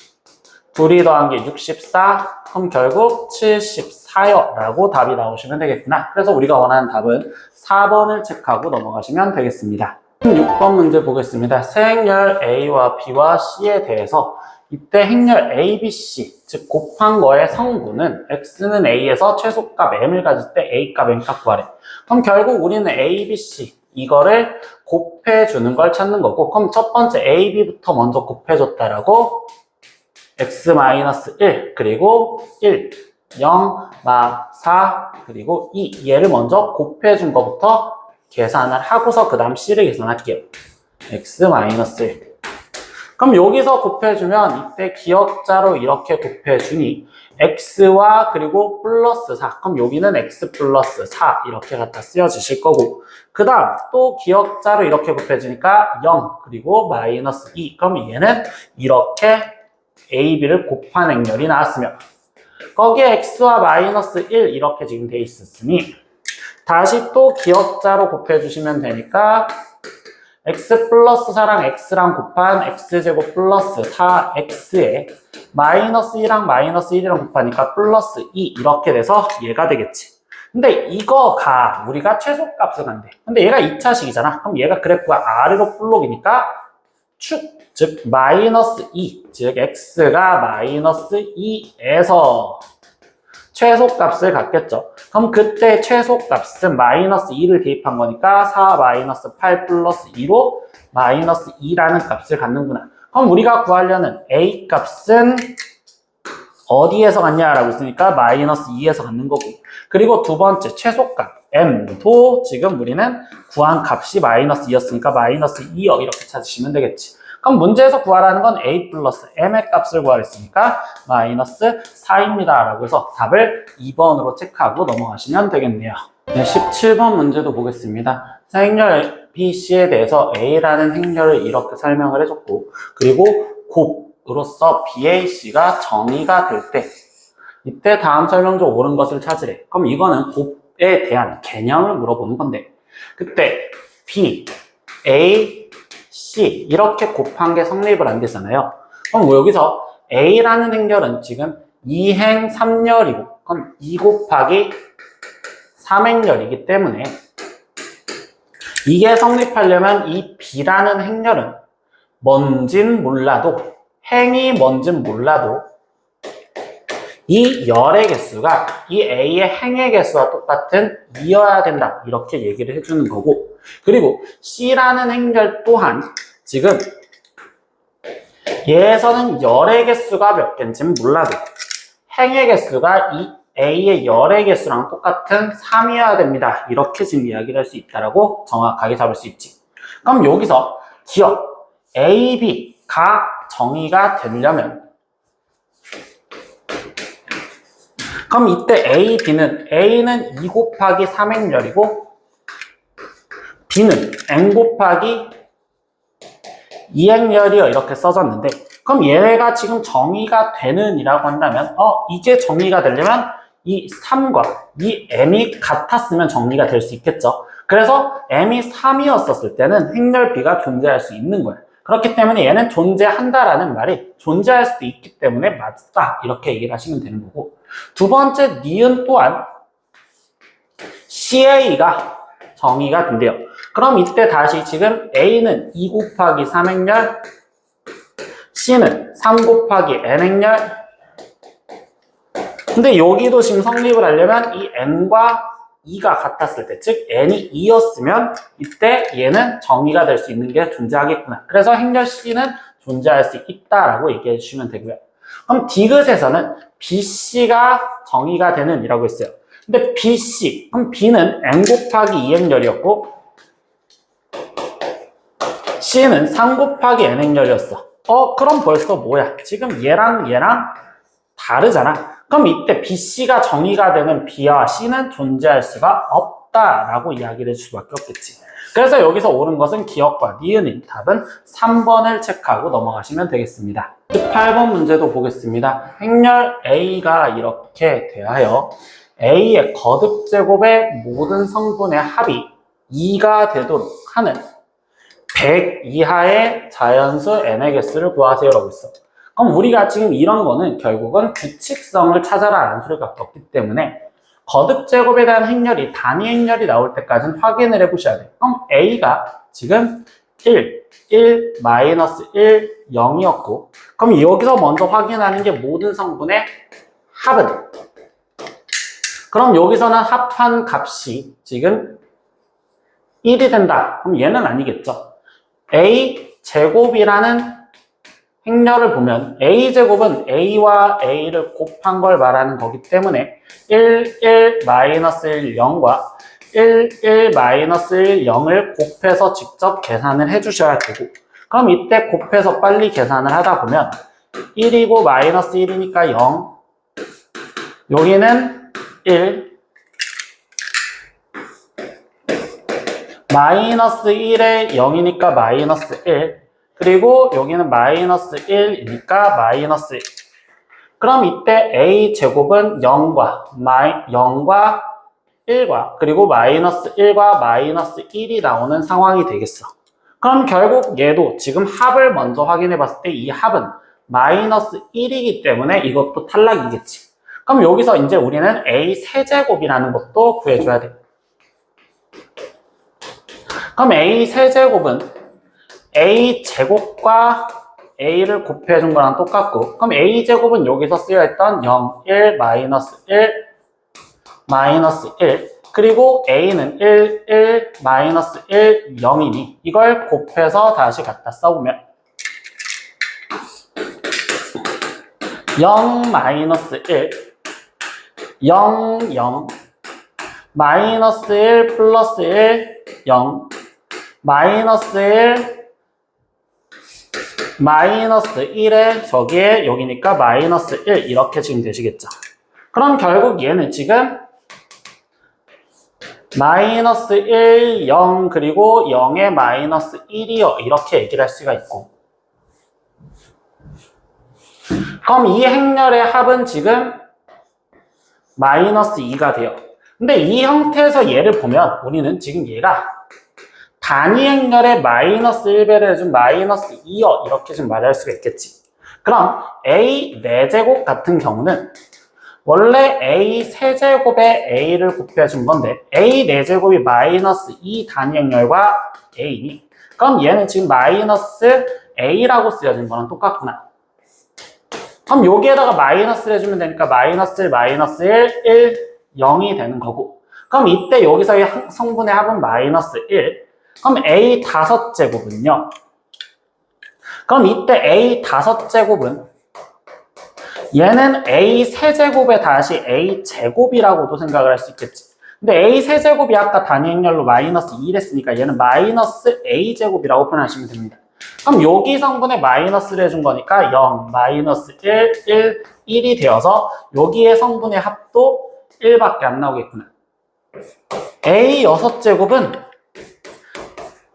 둘이 더한 게 64 그럼 결국 74요 라고 답이 나오시면 되겠구나. 그래서 우리가 원하는 답은 4번을 체크하고 넘어가시면 되겠습니다. 6번 문제 보겠습니다. 세 행렬 A와 B와 C에 대해서 이때 행렬 A, B, C, 즉 곱한 거의 성분은 X는 A에서 최소값 M을 가질 때 A값, M값 구하래. 그럼 결국 우리는 A, B, C 이거를 곱해주는 걸 찾는 거고, 그럼 첫 번째 A, B부터 먼저 곱해줬다라고 X-1 그리고 1, 0, 4 그리고 2 얘를 먼저 곱해준 것부터 계산을 하고서 그 다음 C를 계산할게요. X-1 그럼 여기서 곱해주면 이때 기억자로 이렇게 곱해주니 X와 그리고 플러스 4 그럼 여기는 X 플러스 4 이렇게 갖다 쓰여지실 거고, 그 다음 또 기억자로 이렇게 곱해주니까 0 그리고 마이너스 2 그럼 얘는 이렇게 A, B를 곱한 행렬이 나왔으면 거기에 X와 마이너스 1 이렇게 지금 돼 있었으니 다시 또 기억자로 곱해주시면 되니까 X 플러스 4랑 X랑 곱한 X제곱 플러스 4X에 마이너스 2랑 마이너스 1이랑 곱하니까 플러스 2 이렇게 돼서 얘가 되겠지. 근데 이거가 우리가 최소값을 간대. 근데 얘가 2차식이잖아. 그럼 얘가 그래프가 아래로 볼록이니까 축, 즉 마이너스 2, 즉 X가 마이너스 2에서 최소값을 갖겠죠. 그럼 그때 최소값은 마이너스 2를 대입한 거니까 4 마이너스 8 플러스 2로 마이너스 2라는 값을 갖는구나. 그럼 우리가 구하려는 A 값은 어디에서 갖냐라고 했으니까 마이너스 2에서 갖는 거고, 그리고 두 번째 최소값 M도 지금 우리는 구한 값이 마이너스 2였으니까 마이너스 2요 이렇게 찾으시면 되겠지. 그럼 문제에서 구하라는 건 A 플러스 M의 값을 구하랬으니까 마이너스 4입니다. 라고 해서 답을 2번으로 체크하고 넘어가시면 되겠네요. 네, 17번 문제도 보겠습니다. 행렬 BC에 대해서 A라는 행렬을 이렇게 설명을 해줬고, 그리고 곱으로서 BAC가 정의가 될 때 이때 다음 설명 중 옳은 것을 찾으래. 그럼 이거는 곱에 대한 개념을 물어보는 건데, 그때 B, A, C 이렇게 곱한 게 성립을 안 되잖아요. 그럼 뭐 여기서 A라는 행렬은 지금 2행 3열이고 그럼 2 곱하기 3행렬이기 때문에 이게 성립하려면 이 B라는 행렬은 뭔진 몰라도, 행이 뭔진 몰라도 이 열의 개수가 이 A의 행의 개수와 똑같은 2여야 된다 이렇게 얘기를 해주는 거고, 그리고 C라는 행렬 또한 지금 얘에서는 열의 개수가 몇 개인지는 몰라도 행의 개수가 이 A의 열의 개수랑 똑같은 3이어야 됩니다 이렇게 지금 이야기를 할 수 있다라고 정확하게 잡을 수 있지. 그럼 여기서 기억 A, B가 정의가 되려면, 그럼 이때 A는 2 곱하기 3행렬이고 B는 N 곱하기 2행렬이요 이렇게 써졌는데, 그럼 얘가 지금 정의가 되는 이라고 한다면 이게 정의가 되려면 이 3과 이 M이 같았으면 정의가 될 수 있겠죠. 그래서 M이 3이었을 때는 행렬 B가 존재할 수 있는 거예요. 그렇기 때문에 얘는 존재한다라는 말이 존재할 수도 있기 때문에 맞다 이렇게 얘기를 하시면 되는 거고, 두 번째 니은 또한 CA가 정의가 된대요. 그럼 이때 다시 지금 A는 2 곱하기 3행렬, C는 3 곱하기 N행렬. 근데 여기도 지금 성립을 하려면 이 N과 2가 같았을 때, 즉 N이 2였으면 이때 얘는 정의가 될 수 있는 게 존재하겠구나. 그래서 행렬 C는 존재할 수 있다라고 얘기해 주시면 되고요. 그럼 디귿에서는 BC가 정의가 되는 이라고 했어요. 근데 BC, 그럼 B는 N 곱하기 2행렬이었고 C는 3 곱하기 N행렬이었어. 그럼 벌써 뭐야? 지금 얘랑 다르잖아. 그럼 이때 BC가 정의가 되는 B와 C는 존재할 수가 없다라고 이야기를 해줄 수밖에 없겠지. 그래서 여기서 옳은 것은 기억과 니은인 답은 3번을 체크하고 넘어가시면 되겠습니다. 18번 문제도 보겠습니다. 행렬 A가 이렇게 대하여 A의 거듭제곱의 모든 성분의 합이 2가 되도록 하는 100 이하의 자연수 n의 개수를 구하세요 라고 했어. 그럼 우리가 지금 이런 거는 결국은 규칙성을 찾아라라는 소리가 없기 때문에 거듭 제곱에 대한 행렬이 단위 행렬이 나올 때까지는 확인을 해보셔야 돼요. 그럼 A가 지금 1, 1, 마이너스 1, 0이었고 그럼 여기서 먼저 확인하는 게 모든 성분의 합은 그럼 여기서는 합한 값이 지금 1이 된다. 그럼 얘는 아니겠죠. A 제곱이라는 행렬을 보면 A제곱은 A와 A를 곱한 걸 말하는 거기 때문에 1, 1, 마이너스 1, 0과 1, 1, 마이너스 1, 0을 곱해서 직접 계산을 해주셔야 되고 그럼 이때 곱해서 빨리 계산을 하다 보면 1이고 마이너스 1이니까 0 여기는 1 마이너스 1에 0이니까 마이너스 1 그리고 여기는 마이너스 1이니까 마이너스 1 그럼 이때 A제곱은 0과 1과 그리고 마이너스 1과 마이너스 1이 나오는 상황이 되겠어. 그럼 결국 얘도 지금 합을 먼저 확인해 봤을 때 이 합은 마이너스 1이기 때문에 이것도 탈락이겠지. 그럼 여기서 이제 우리는 A 세제곱이라는 것도 구해줘야 돼. 그럼 A 세제곱은 A 제곱과 A를 곱해준 거랑 똑같고 그럼 A 제곱은 여기서 쓰여있던 0, 1, 마이너스 1, 마이너스 1 그리고 A는 1, 1, 마이너스 1, 0이니 이걸 곱해서 다시 갖다 써보면 0, 마이너스 1, 0, 0 마이너스 1, 플러스 1, 0 마이너스 1 마이너스 1에 저기에 여기니까 마이너스 1 이렇게 지금 되시겠죠. 그럼 결국 얘는 지금 마이너스 1, 0 그리고 0에 마이너스 1이요 이렇게 얘기를 할 수가 있고 그럼 이 행렬의 합은 지금 마이너스 2가 돼요. 근데 이 형태에서 얘를 보면 우리는 지금 얘가 단위 행렬에 마이너스 1배를 해준 마이너스 2여 이렇게 좀 말할 수가 있겠지. 그럼 A 4제곱 같은 경우는 원래 A 세제곱에 A를 곱해준 건데 A 4제곱이 마이너스 2 단위 행렬과 A니 그럼 얘는 지금 마이너스 A라고 쓰여진 거랑 똑같구나. 그럼 여기에다가 마이너스를 해주면 되니까 마이너스 1, 마이너스 1, 1, 0이 되는 거고 그럼 이때 여기서의 성분의 합은 마이너스 1 그럼 A 5제곱은요? 그럼 이때 A 5제곱은 얘는 A 세제곱에 다시 A 제곱이라고도 생각을 할 수 있겠지. 근데 A 세제곱이 아까 단위 행렬로 마이너스 2 했으니까 얘는 마이너스 A 제곱이라고 표현하시면 됩니다. 그럼 여기 성분에 마이너스를 해준 거니까 0, 마이너스 1, 1, 1이 되어서 여기에 성분의 합도 1밖에 안 나오겠구나. A 6제곱은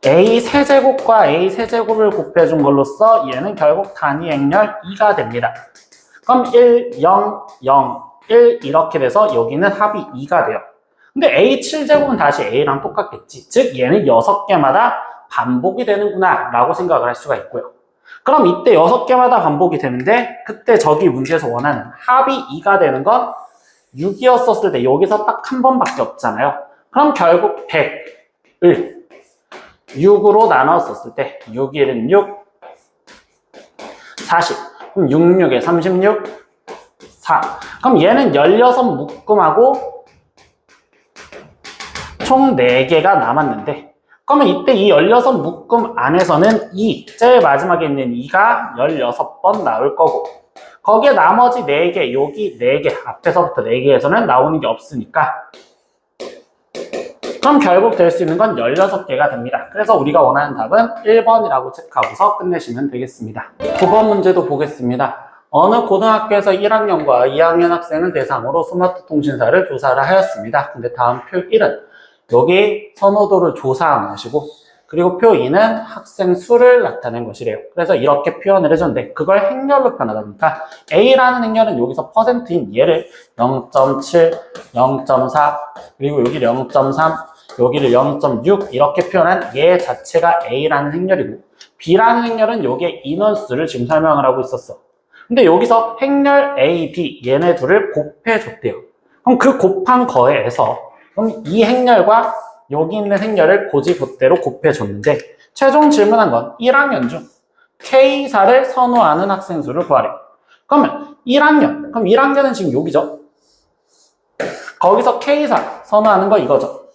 A 세제곱과 A 세제곱을 곱해준 걸로써 얘는 결국 단위 행렬 2가 됩니다. 그럼 1, 0, 0, 1 이렇게 돼서 여기는 합이 2가 돼요. 근데 A 7제곱은 다시 A랑 똑같겠지. 즉 얘는 6개마다 반복이 되는구나 라고 생각을 할 수가 있고요. 그럼 이때 6개마다 반복이 되는데 그때 저기 문제에서 원하는 합이 2가 되는 건 6이었었을 때 여기서 딱 한 번밖에 없잖아요. 그럼 결국 100을 6으로 나눴었을 때 6, 1은 6, 40 그럼 6, 6에 36, 4 그럼 얘는 16묶음하고 총 4개가 남았는데 그러면 이때 이 16묶음 안에서는 제일 마지막에 있는 2가 16번 나올 거고 거기에 나머지 4개, 여기 4개, 앞에서부터 4개에서는 나오는 게 없으니까 그럼 결국 될 수 있는 건 16개가 됩니다. 그래서 우리가 원하는 답은 1번이라고 체크하고서 끝내시면 되겠습니다. 9번 문제도 보겠습니다. 어느 고등학교에서 1학년과 2학년 학생을 대상으로 스마트 통신사를 조사를 하였습니다. 근데 다음 표 1은 여기 선호도를 조사한 것이고 그리고 표 2는 학생 수를 나타낸 것이래요. 그래서 이렇게 표현을 해줬는데 그걸 행렬로 표현하다 보니까 A라는 행렬은 여기서 퍼센트인 얘를 0.7, 0.4 그리고 여기 0.3 여기를 0.6 이렇게 표현한 얘 자체가 A라는 행렬이고 B라는 행렬은 여기에 인원수를 지금 설명을 하고 있었어. 근데 여기서 행렬 A, B 얘네 둘을 곱해줬대요. 그럼 그 곱한 거에서 그럼 이 행렬과 여기 있는 행렬을 고지고대로 곱해줬는데 최종 질문한 건 1학년 중 K사를 선호하는 학생 수를 구하래요. 그러면 1학년, 그럼 1학년은 지금 여기죠? 거기서 K사 선호하는 거 이거죠?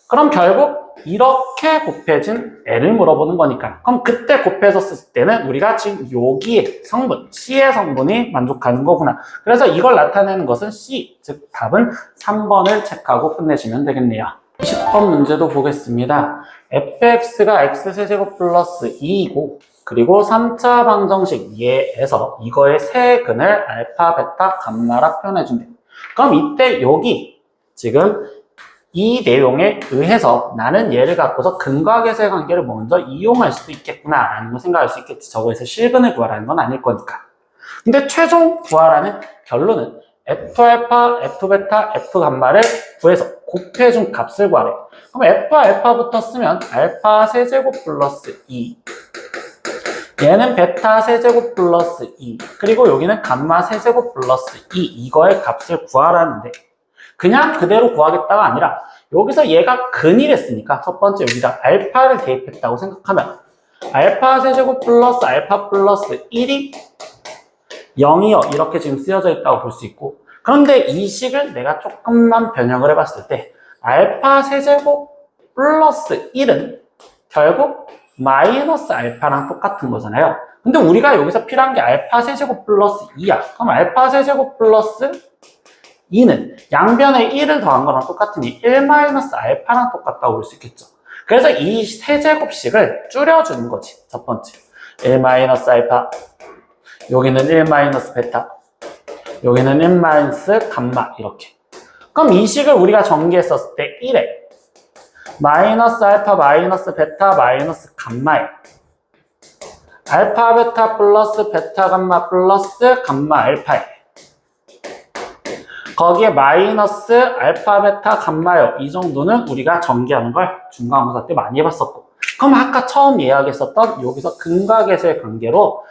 그럼 결국 이렇게 곱해진 L을 물어보는 거니까 그럼 그때 곱해졌을 때는 우리가 지금 여기에 성분, C의 성분이 만족하는 거구나. 그래서 이걸 나타내는 것은 C, 즉 답은 3번을 체크하고 끝내시면 되겠네요. 20번 문제도 보겠습니다. fx가 x세제곱 플러스 2이고 그리고 3차 방정식 얘에서 이거의 세근을 알파, 베타, 감마라 표현해준대요. 그럼 이때 여기 지금 이 내용에 의해서 나는 얘를 갖고서 근과 계수의 관계를 먼저 이용할 수도 있겠구나 라는 걸 생각할 수 있겠지. 저거에서 실근을 구하라는 건 아닐 거니까. 근데 최종 구하라는 결론은 F알파, F베타, F감마를 구해서 곱해준 값을 구하래. 그럼 F알파부터 쓰면 알파 세제곱 플러스 2 얘는 베타 세제곱 플러스 2 그리고 여기는 감마 세제곱 플러스 2 이거의 값을 구하라는데 그냥 그대로 구하겠다가 아니라 여기서 얘가 근이랬으니까 첫 번째 여기다 알파를 대입했다고 생각하면 알파 세제곱 플러스 알파 플러스 1이 0이요 이렇게 지금 쓰여져 있다고 볼 수 있고 그런데 이 식을 내가 조금만 변형을 해봤을 때 알파 세제곱 플러스 1은 결국 마이너스 알파랑 똑같은 거잖아요. 근데 우리가 여기서 필요한 게 알파 세제곱 플러스 2야. 그럼 알파 세제곱 플러스 2는 양변에 1을 더한 거랑 똑같으니 1 마이너스 알파랑 똑같다고 볼 수 있겠죠. 그래서 이 세제곱식을 줄여주는 거지. 첫 번째 1 마이너스 알파 여기는 1 마이너스 베타 여기는 1 마이너스 감마 이렇게. 그럼 이 식을 우리가 전개했었을 때 1에 마이너스 알파 마이너스 베타 마이너스 감마에 알파 베타 플러스 베타 감마 플러스 감마 알파에 거기에 마이너스 알파 베타 감마요 이 정도는 우리가 전개하는 걸 중간고사 때 많이 해봤었고 그럼 아까 처음 이야기했었던 여기서 근과 계수의 관계로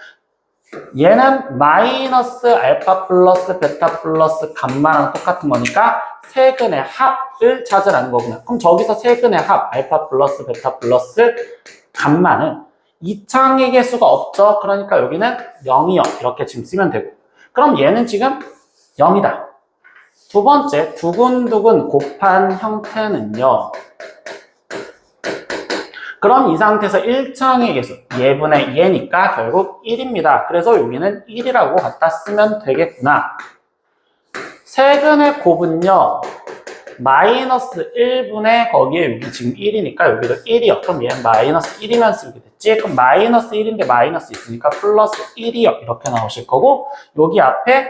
얘는 마이너스 알파 플러스 베타 플러스 감마랑 똑같은 거니까 세근의 합을 찾으라는 거구나. 그럼 저기서 세근의 합 알파 플러스 베타 플러스 감마는 2창의 개수가 없죠. 그러니까 여기는 0이요. 이렇게 지금 쓰면 되고 그럼 얘는 지금 0이다. 두 번째 두근두근 곱한 형태는요. 그럼 이 상태에서 1창의 개수 얘분의 얘니까 결국 1입니다. 그래서 여기는 1이라고 갖다 쓰면 되겠구나. 세근의 곱은요. 마이너스 1분의 거기에 여기 지금 1이니까 여기도 1이요. 그럼 얘는 마이너스 1이면 쓰게 됐지. 그럼 마이너스 1인데 마이너스 있으니까 플러스 1이요. 이렇게 나오실 거고 여기 앞에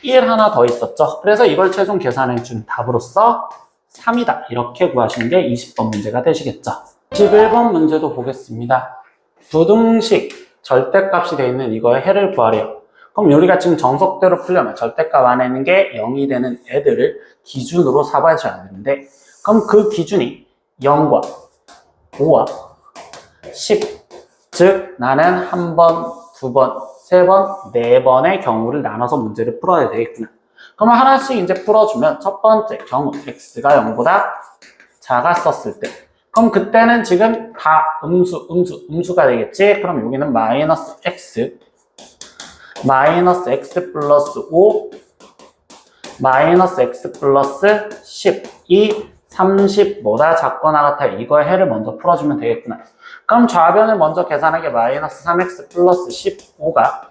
1 하나 더 있었죠. 그래서 이걸 최종 계산해 준 답으로서 3이다. 이렇게 구하시는 게 20번 문제가 되시겠죠. 11번 문제도 보겠습니다. 부등식 절대값이 되어 있는 이거의 해를 구하래요. 그럼 우리가 지금 정석대로 풀려면 절대값 안에 있는 게 0이 되는 애들을 기준으로 삼아줘야 되는데 그럼 그 기준이 0과 5와 10 즉 나는 한 번, 두 번, 세 번, 네 번의 경우를 나눠서 문제를 풀어야 되겠구나. 그러면 하나씩 이제 풀어주면 첫 번째 경우 x가 0보다 작았었을 때 그럼 그때는 지금 다 음수가 되겠지? 그럼 여기는 마이너스 x 플러스 5 마이너스 x 플러스 10이 30보다 작거나 같아 이거의 해를 먼저 풀어주면 되겠구나. 그럼 좌변을 먼저 계산하게 마이너스 3x 플러스 15가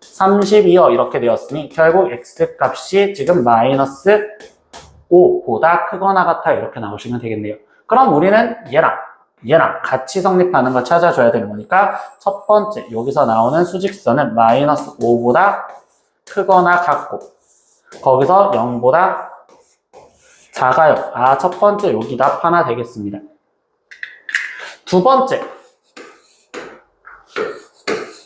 32요 이렇게 되었으니 결국 x 값이 지금 마이너스 5보다 크거나 같아 이렇게 나오시면 되겠네요. 그럼 우리는 얘랑 같이 성립하는 걸 찾아줘야 되는 거니까 첫 번째 여기서 나오는 수직선은 마이너스 5보다 크거나 같고 거기서 0보다 작아요. 첫 번째 여기 답 하나 되겠습니다. 두 번째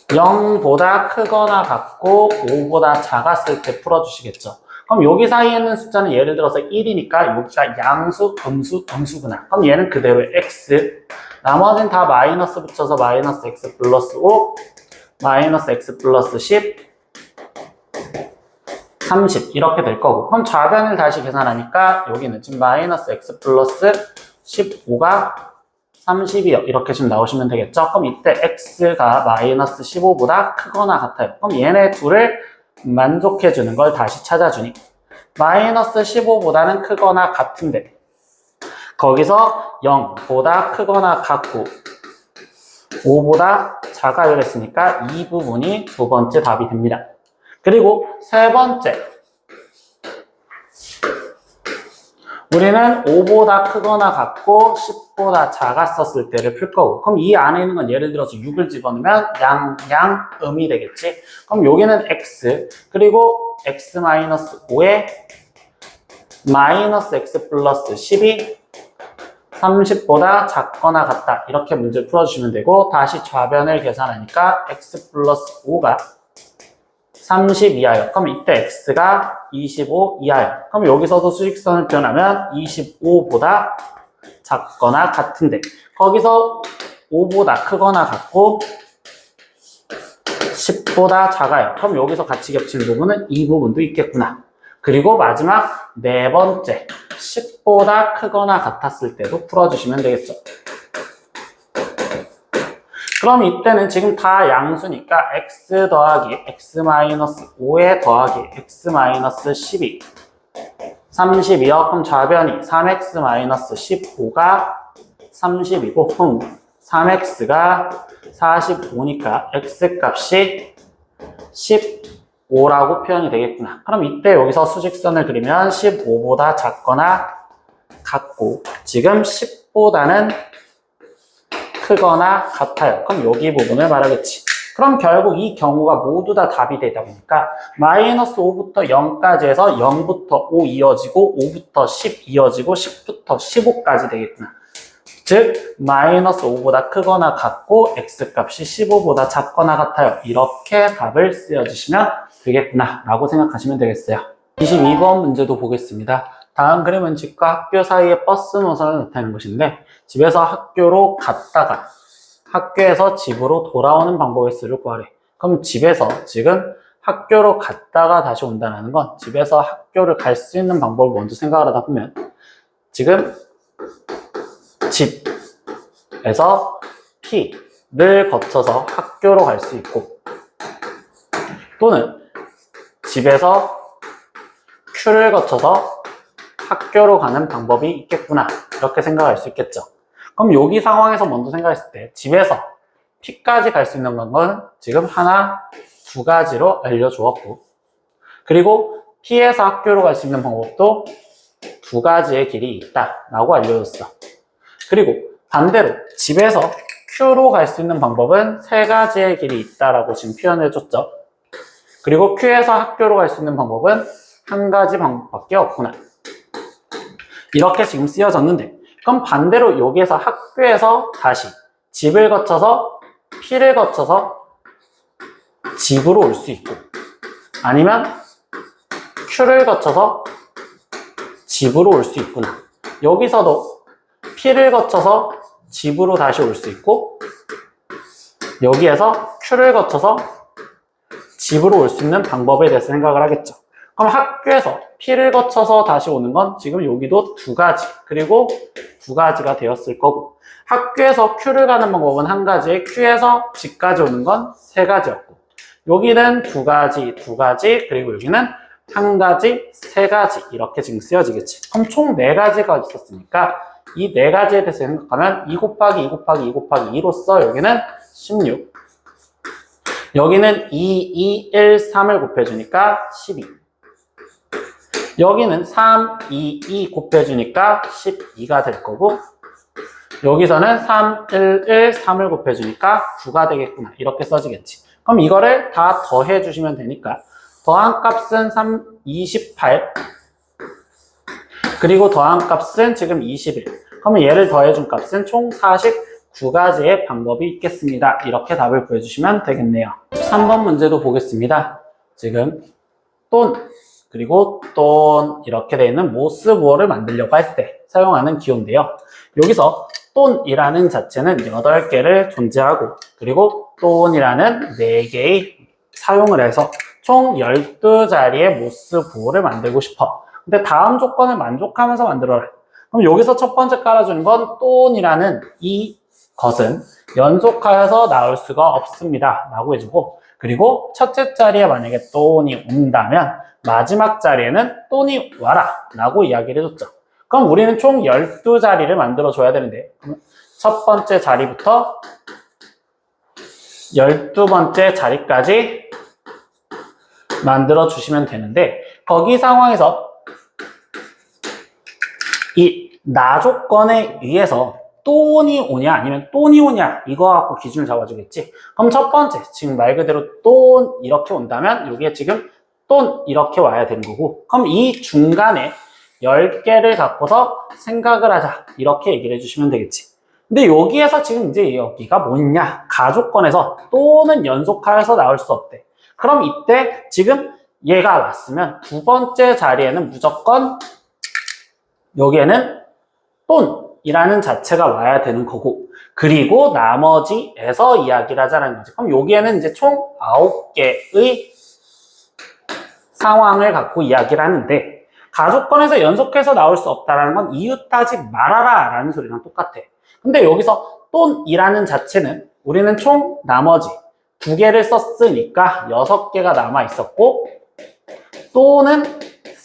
0보다 크거나 같고 5보다 작았을 때 풀어주시겠죠. 그럼 여기 사이에 있는 숫자는 예를 들어서 1이니까 여기가 양수, 음수구나. 그럼 얘는 그대로 x 나머지는 다 마이너스 붙여서 마이너스 x 플러스 5 마이너스 x 플러스 10, 30 이렇게 될 거고, 그럼 좌변을 다시 계산하니까 여기는 지금 마이너스 x 플러스 15가 30이요. 이렇게 지금 나오시면 되겠죠? 그럼 이때 x가 마이너스 15보다 크거나 같아요. 그럼 얘네 둘을 만족해주는 걸 다시 찾아주니 마이너스 15보다는 크거나 같은데 거기서 0보다 크거나 같고 5보다 작아요 그랬으니까 이 부분이 두 번째 답이 됩니다. 그리고 세 번째, 우리는 5보다 크거나 같고 10보다 작았었을 때를 풀 거고, 그럼 이 안에 있는 건 예를 들어서 6을 집어넣으면 음이 되겠지. 그럼 여기는 x, 그리고 x-5에 마이너스 x 플러스 10이 30보다 작거나 같다. 이렇게 문제를 풀어주시면 되고, 다시 좌변을 계산하니까 x 플러스 5가 30 이하요. 그럼 이때 x가 25 이하요. 그럼 여기서도 수직선을 표현하면 25보다 작거나 같은데 거기서 5보다 크거나 같고 10보다 작아요. 그럼 여기서 같이 겹치는 부분은 이 부분도 있겠구나. 그리고 마지막 네 번째, 10보다 크거나 같았을 때도 풀어주시면 되겠죠. 그럼 이때는 지금 다 양수니까 x 더하기 x-5에 더하기 x-12 32요. 그럼 좌변이 3x-15가 30이고 그럼 3x가 45니까 x값이 15라고 표현이 되겠구나. 그럼 이때 여기서 수직선을 그리면 15보다 작거나 같고 지금 10보다는 크거나 같아요. 그럼 여기 부분을 말하겠지. 그럼 결국 이 경우가 모두 다 답이 되다 보니까 마이너스 5부터 0까지 해서 0부터 5 이어지고 5부터 10 이어지고 10부터 15까지 되겠구나. 즉 마이너스 5보다 크거나 같고 x값이 15보다 작거나 같아요. 이렇게 답을 쓰여주시면 되겠구나 라고 생각하시면 되겠어요. 22번 문제도 보겠습니다. 다음 그림은 집과 학교 사이의 버스 노선을 나타내는 것인데 집에서 학교로 갔다가 학교에서 집으로 돌아오는 방법의 수를 구하래. 그럼 집에서 지금 학교로 갔다가 다시 온다는 건 집에서 학교를 갈 수 있는 방법을 먼저 생각을 하다 보면 지금 집에서 P를 거쳐서 학교로 갈 수 있고 또는 집에서 Q를 거쳐서 학교로 가는 방법이 있겠구나 이렇게 생각할 수 있겠죠. 그럼 여기 상황에서 먼저 생각했을 때 집에서 P까지 갈 수 있는 건 지금 하나, 두 가지로 알려주었고 그리고 P에서 학교로 갈 수 있는 방법도 두 가지의 길이 있다 라고 알려줬어. 그리고 반대로 집에서 Q로 갈 수 있는 방법은 세 가지의 길이 있다라고 지금 표현해줬죠. 그리고 Q에서 학교로 갈 수 있는 방법은 한 가지 방법밖에 없구나. 이렇게 지금 쓰여졌는데 그럼 반대로 여기에서 학교에서 다시 집을 거쳐서 P를 거쳐서 집으로 올 수 있고 아니면 Q를 거쳐서 집으로 올 수 있구나. 여기서도 P를 거쳐서 집으로 다시 올 수 있고 여기에서 Q를 거쳐서 집으로 올 수 있는 방법에 대해서 생각을 하겠죠. 그럼 학교에서 P를 거쳐서 다시 오는 건 지금 여기도 두 가지 그리고 두 가지가 되었을 거고 학교에서 Q를 가는 방법은 한 가지 Q에서 집까지 오는 건 세 가지였고 여기는 두 가지 그리고 여기는 한 가지 세 가지 이렇게 지금 쓰여지겠지. 그럼 총 네 가지가 있었으니까 이 네 가지에 대해서 생각하면 2 곱하기 2 곱하기 2 곱하기 2로서 여기는 16 여기는 2, 1, 3을 곱해주니까 12 여기는 3, 2 곱해주니까 12가 될 거고 여기서는 3, 1, 3을 곱해주니까 9가 되겠구나 이렇게 써지겠지. 그럼 이거를 다 더해주시면 되니까 더한 값은 28 그리고 더한 값은 지금 21 그러면 얘를 더해준 값은 총 49가지의 방법이 있겠습니다. 이렇게 답을 구해주시면 되겠네요. 3번 문제도 보겠습니다. 지금 돈 그리고 돈 이렇게 되어 있는 모스부호를 만들려고 할 때 사용하는 기호인데요. 여기서 돈이라는 자체는 8개를 존재하고 그리고 또는이라는 4개의 사용을 해서 총 12자리의 모스 부호를 만들고 싶어. 근데 다음 조건을 만족하면서 만들어라. 그럼 여기서 첫 번째 깔아주는 건 또는이라는 이 것은 연속하여서 나올 수가 없습니다 라고 해주고, 그리고 첫째 자리에 만약에 또는이 온다면 마지막 자리에는 또는이 와라 라고 이야기를 해줬죠. 그럼 우리는 총 12자리를 만들어 줘야 되는데, 첫 번째 자리부터 12번째 자리까지 만들어 주시면 되는데, 거기 상황에서 이 나 조건에 의해서 또는이 오냐 아니면 또는이 오냐 이거 갖고 기준을 잡아주겠지. 그럼 첫 번째 지금 말 그대로 또는 이렇게 온다면 여기에 지금 또는 이렇게 와야 되는 거고, 그럼 이 중간에 10개를 갖고서 생각을 하자 이렇게 얘기를 해주시면 되겠지. 근데 여기에서 지금 이제 여기가 뭐냐, 가조건에서 또는 연속하여서 나올 수 없대. 그럼 이때 지금 얘가 왔으면 두 번째 자리에는 무조건 여기에는 또는이라는 자체가 와야 되는 거고, 그리고 나머지에서 이야기를 하자는 거지. 그럼 여기에는 이제 총 9개의 상황을 갖고 이야기를 하는데, 가조건에서 연속해서 나올 수 없다는 건 이웃하지 말아라 라는 소리랑 똑같아. 근데 여기서 또는이라는 자체는 우리는 총 나머지 2개를 썼으니까 6개가 남아 있었고, 또는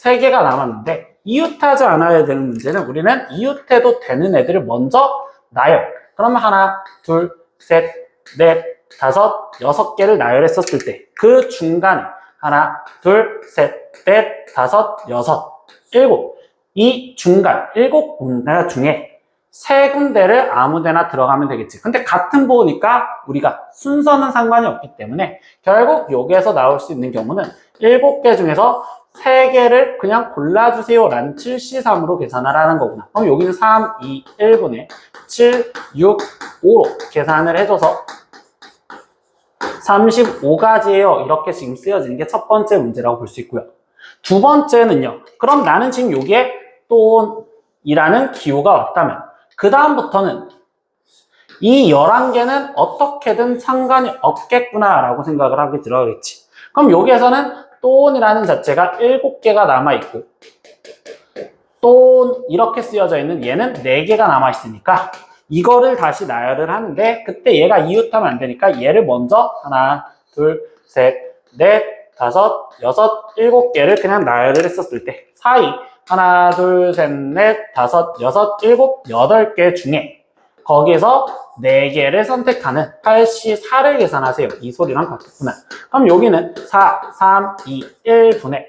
3개가 남았는데, 이웃하지 않아야 되는 문제는 우리는 이웃해도 되는 애들을 먼저 나열. 그러면 하나, 둘, 셋, 넷, 다섯, 6개를 나열했었을 때 그 중간에 하나, 둘, 셋, 넷, 다섯, 여섯, 7. 이 중간 7군데 중에 3군데를 아무데나 들어가면 되겠지. 근데 같은 보호니까 우리가 순서는 상관이 없기 때문에 결국 여기에서 나올 수 있는 경우는 7개 중에서 3개를 그냥 골라주세요 라는 7C3으로 계산하라는 거구나. 그럼 여기는 3, 2, 1분의 7, 6, 5로 계산을 해줘서 35가지예요. 이렇게 지금 쓰여지는 게 첫 번째 문제라고 볼 수 있고요. 두 번째는요. 그럼 나는 지금 여기에 또이라는 기호가 왔다면 그 다음부터는 이 11개는 어떻게든 상관이 없겠구나 라고 생각을 하게 들어가겠지. 그럼 여기에서는 또는이라는 자체가 7개가 남아있고, 또는 이렇게 쓰여져 있는 얘는 4개가 남아있으니까 이거를 다시 나열을 하는데, 그때 얘가 이웃하면 안 되니까 얘를 먼저 하나, 둘, 셋, 넷, 다섯, 여섯, 7개를 그냥 나열을 했었을 때 사이 하나, 둘, 셋, 넷, 다섯, 여섯, 7, 8개 중에 거기에서 4개를 선택하는 8C4를 계산하세요. 이 소리랑 같겠구나. 그럼 여기는 4, 3, 2, 1분의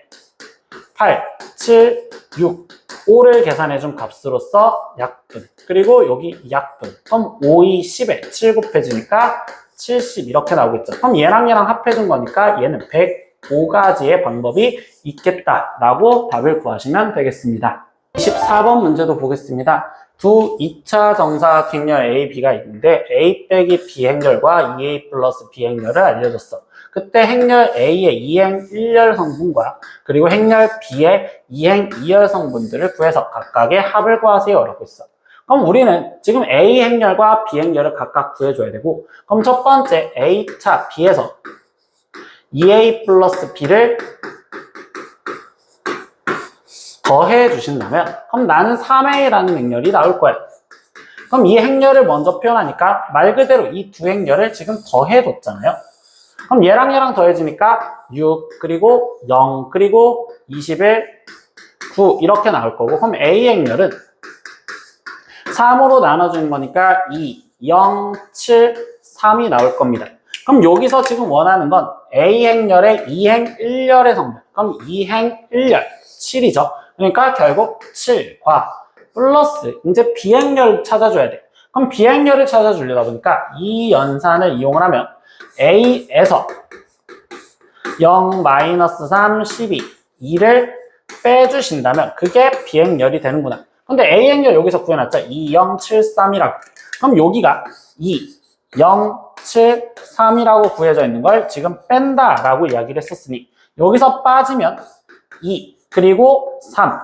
8, 7, 6, 5를 계산해준 값으로서 약분. 그리고 여기 약분. 그럼 5, 2, 10에 7 곱해지니까 70 이렇게 나오겠죠. 그럼 얘랑 합해준 거니까 얘는 105가지의 방법이 있겠다라고 답을 구하시면 되겠습니다. 24번 문제도 보겠습니다. 두 2차 정사각 행렬 A, B가 있는데 A 빼기 B 행렬과 2A 플러스 B 행렬을 알려줬어. 그때 행렬 A의 2행 1열 성분과 그리고 행렬 B의 2행 2열 성분들을 구해서 각각의 합을 구하세요 라고 했어. 그럼 우리는 지금 A 행렬과 B 행렬을 각각 구해줘야 되고, 그럼 첫 번째 A차 B에서 2A 플러스 B를 더해 주신다면 그럼 나는 3A라는 행렬이 나올 거야. 그럼 이 행렬을 먼저 표현하니까 말 그대로 이 두 행렬을 지금 더해 줬잖아요. 그럼 얘랑 더해지니까 6 그리고 0 그리고 21, 9 이렇게 나올 거고, 그럼 A 행렬은 3으로 나눠주는 거니까 2, 0, 7, 3이 나올 겁니다. 그럼 여기서 지금 원하는 건 A 행렬의 2행 1열의 성분. 그럼 2행 1열 7이죠. 그러니까 결국 7과 플러스 이제 비행렬 찾아줘야 돼. 그럼 비행렬을 찾아주려다 보니까 이 연산을 이용을 하면 A에서 0, -3, 12, 2를 빼주신다면 그게 비행렬이 되는구나. 근데 A행렬 여기서 구해놨죠. 2, 0, 7, 3이라고. 그럼 여기가 2, 0, 7, 3이라고 구해져 있는 걸 지금 뺀다라고 이야기를 했었으니 여기서 빠지면 2, 그리고 3.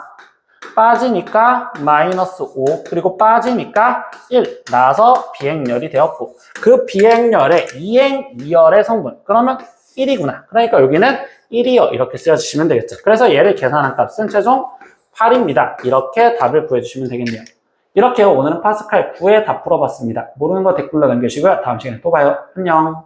빠지니까 마이너스 5, 그리고 빠지니까 1 나와서 비행열이 되었고, 그 비행열의 이행 2열의 성분, 그러면 1이구나. 그러니까 여기는 1이요. 이렇게 쓰여주시면 되겠죠. 그래서 얘를 계산한 값은 최종 8입니다. 이렇게 답을 구해주시면 되겠네요. 이렇게 오늘은 파스칼 9의 답 풀어봤습니다. 모르는 거 댓글로 남겨주시고요. 다음 시간에 또 봐요. 안녕.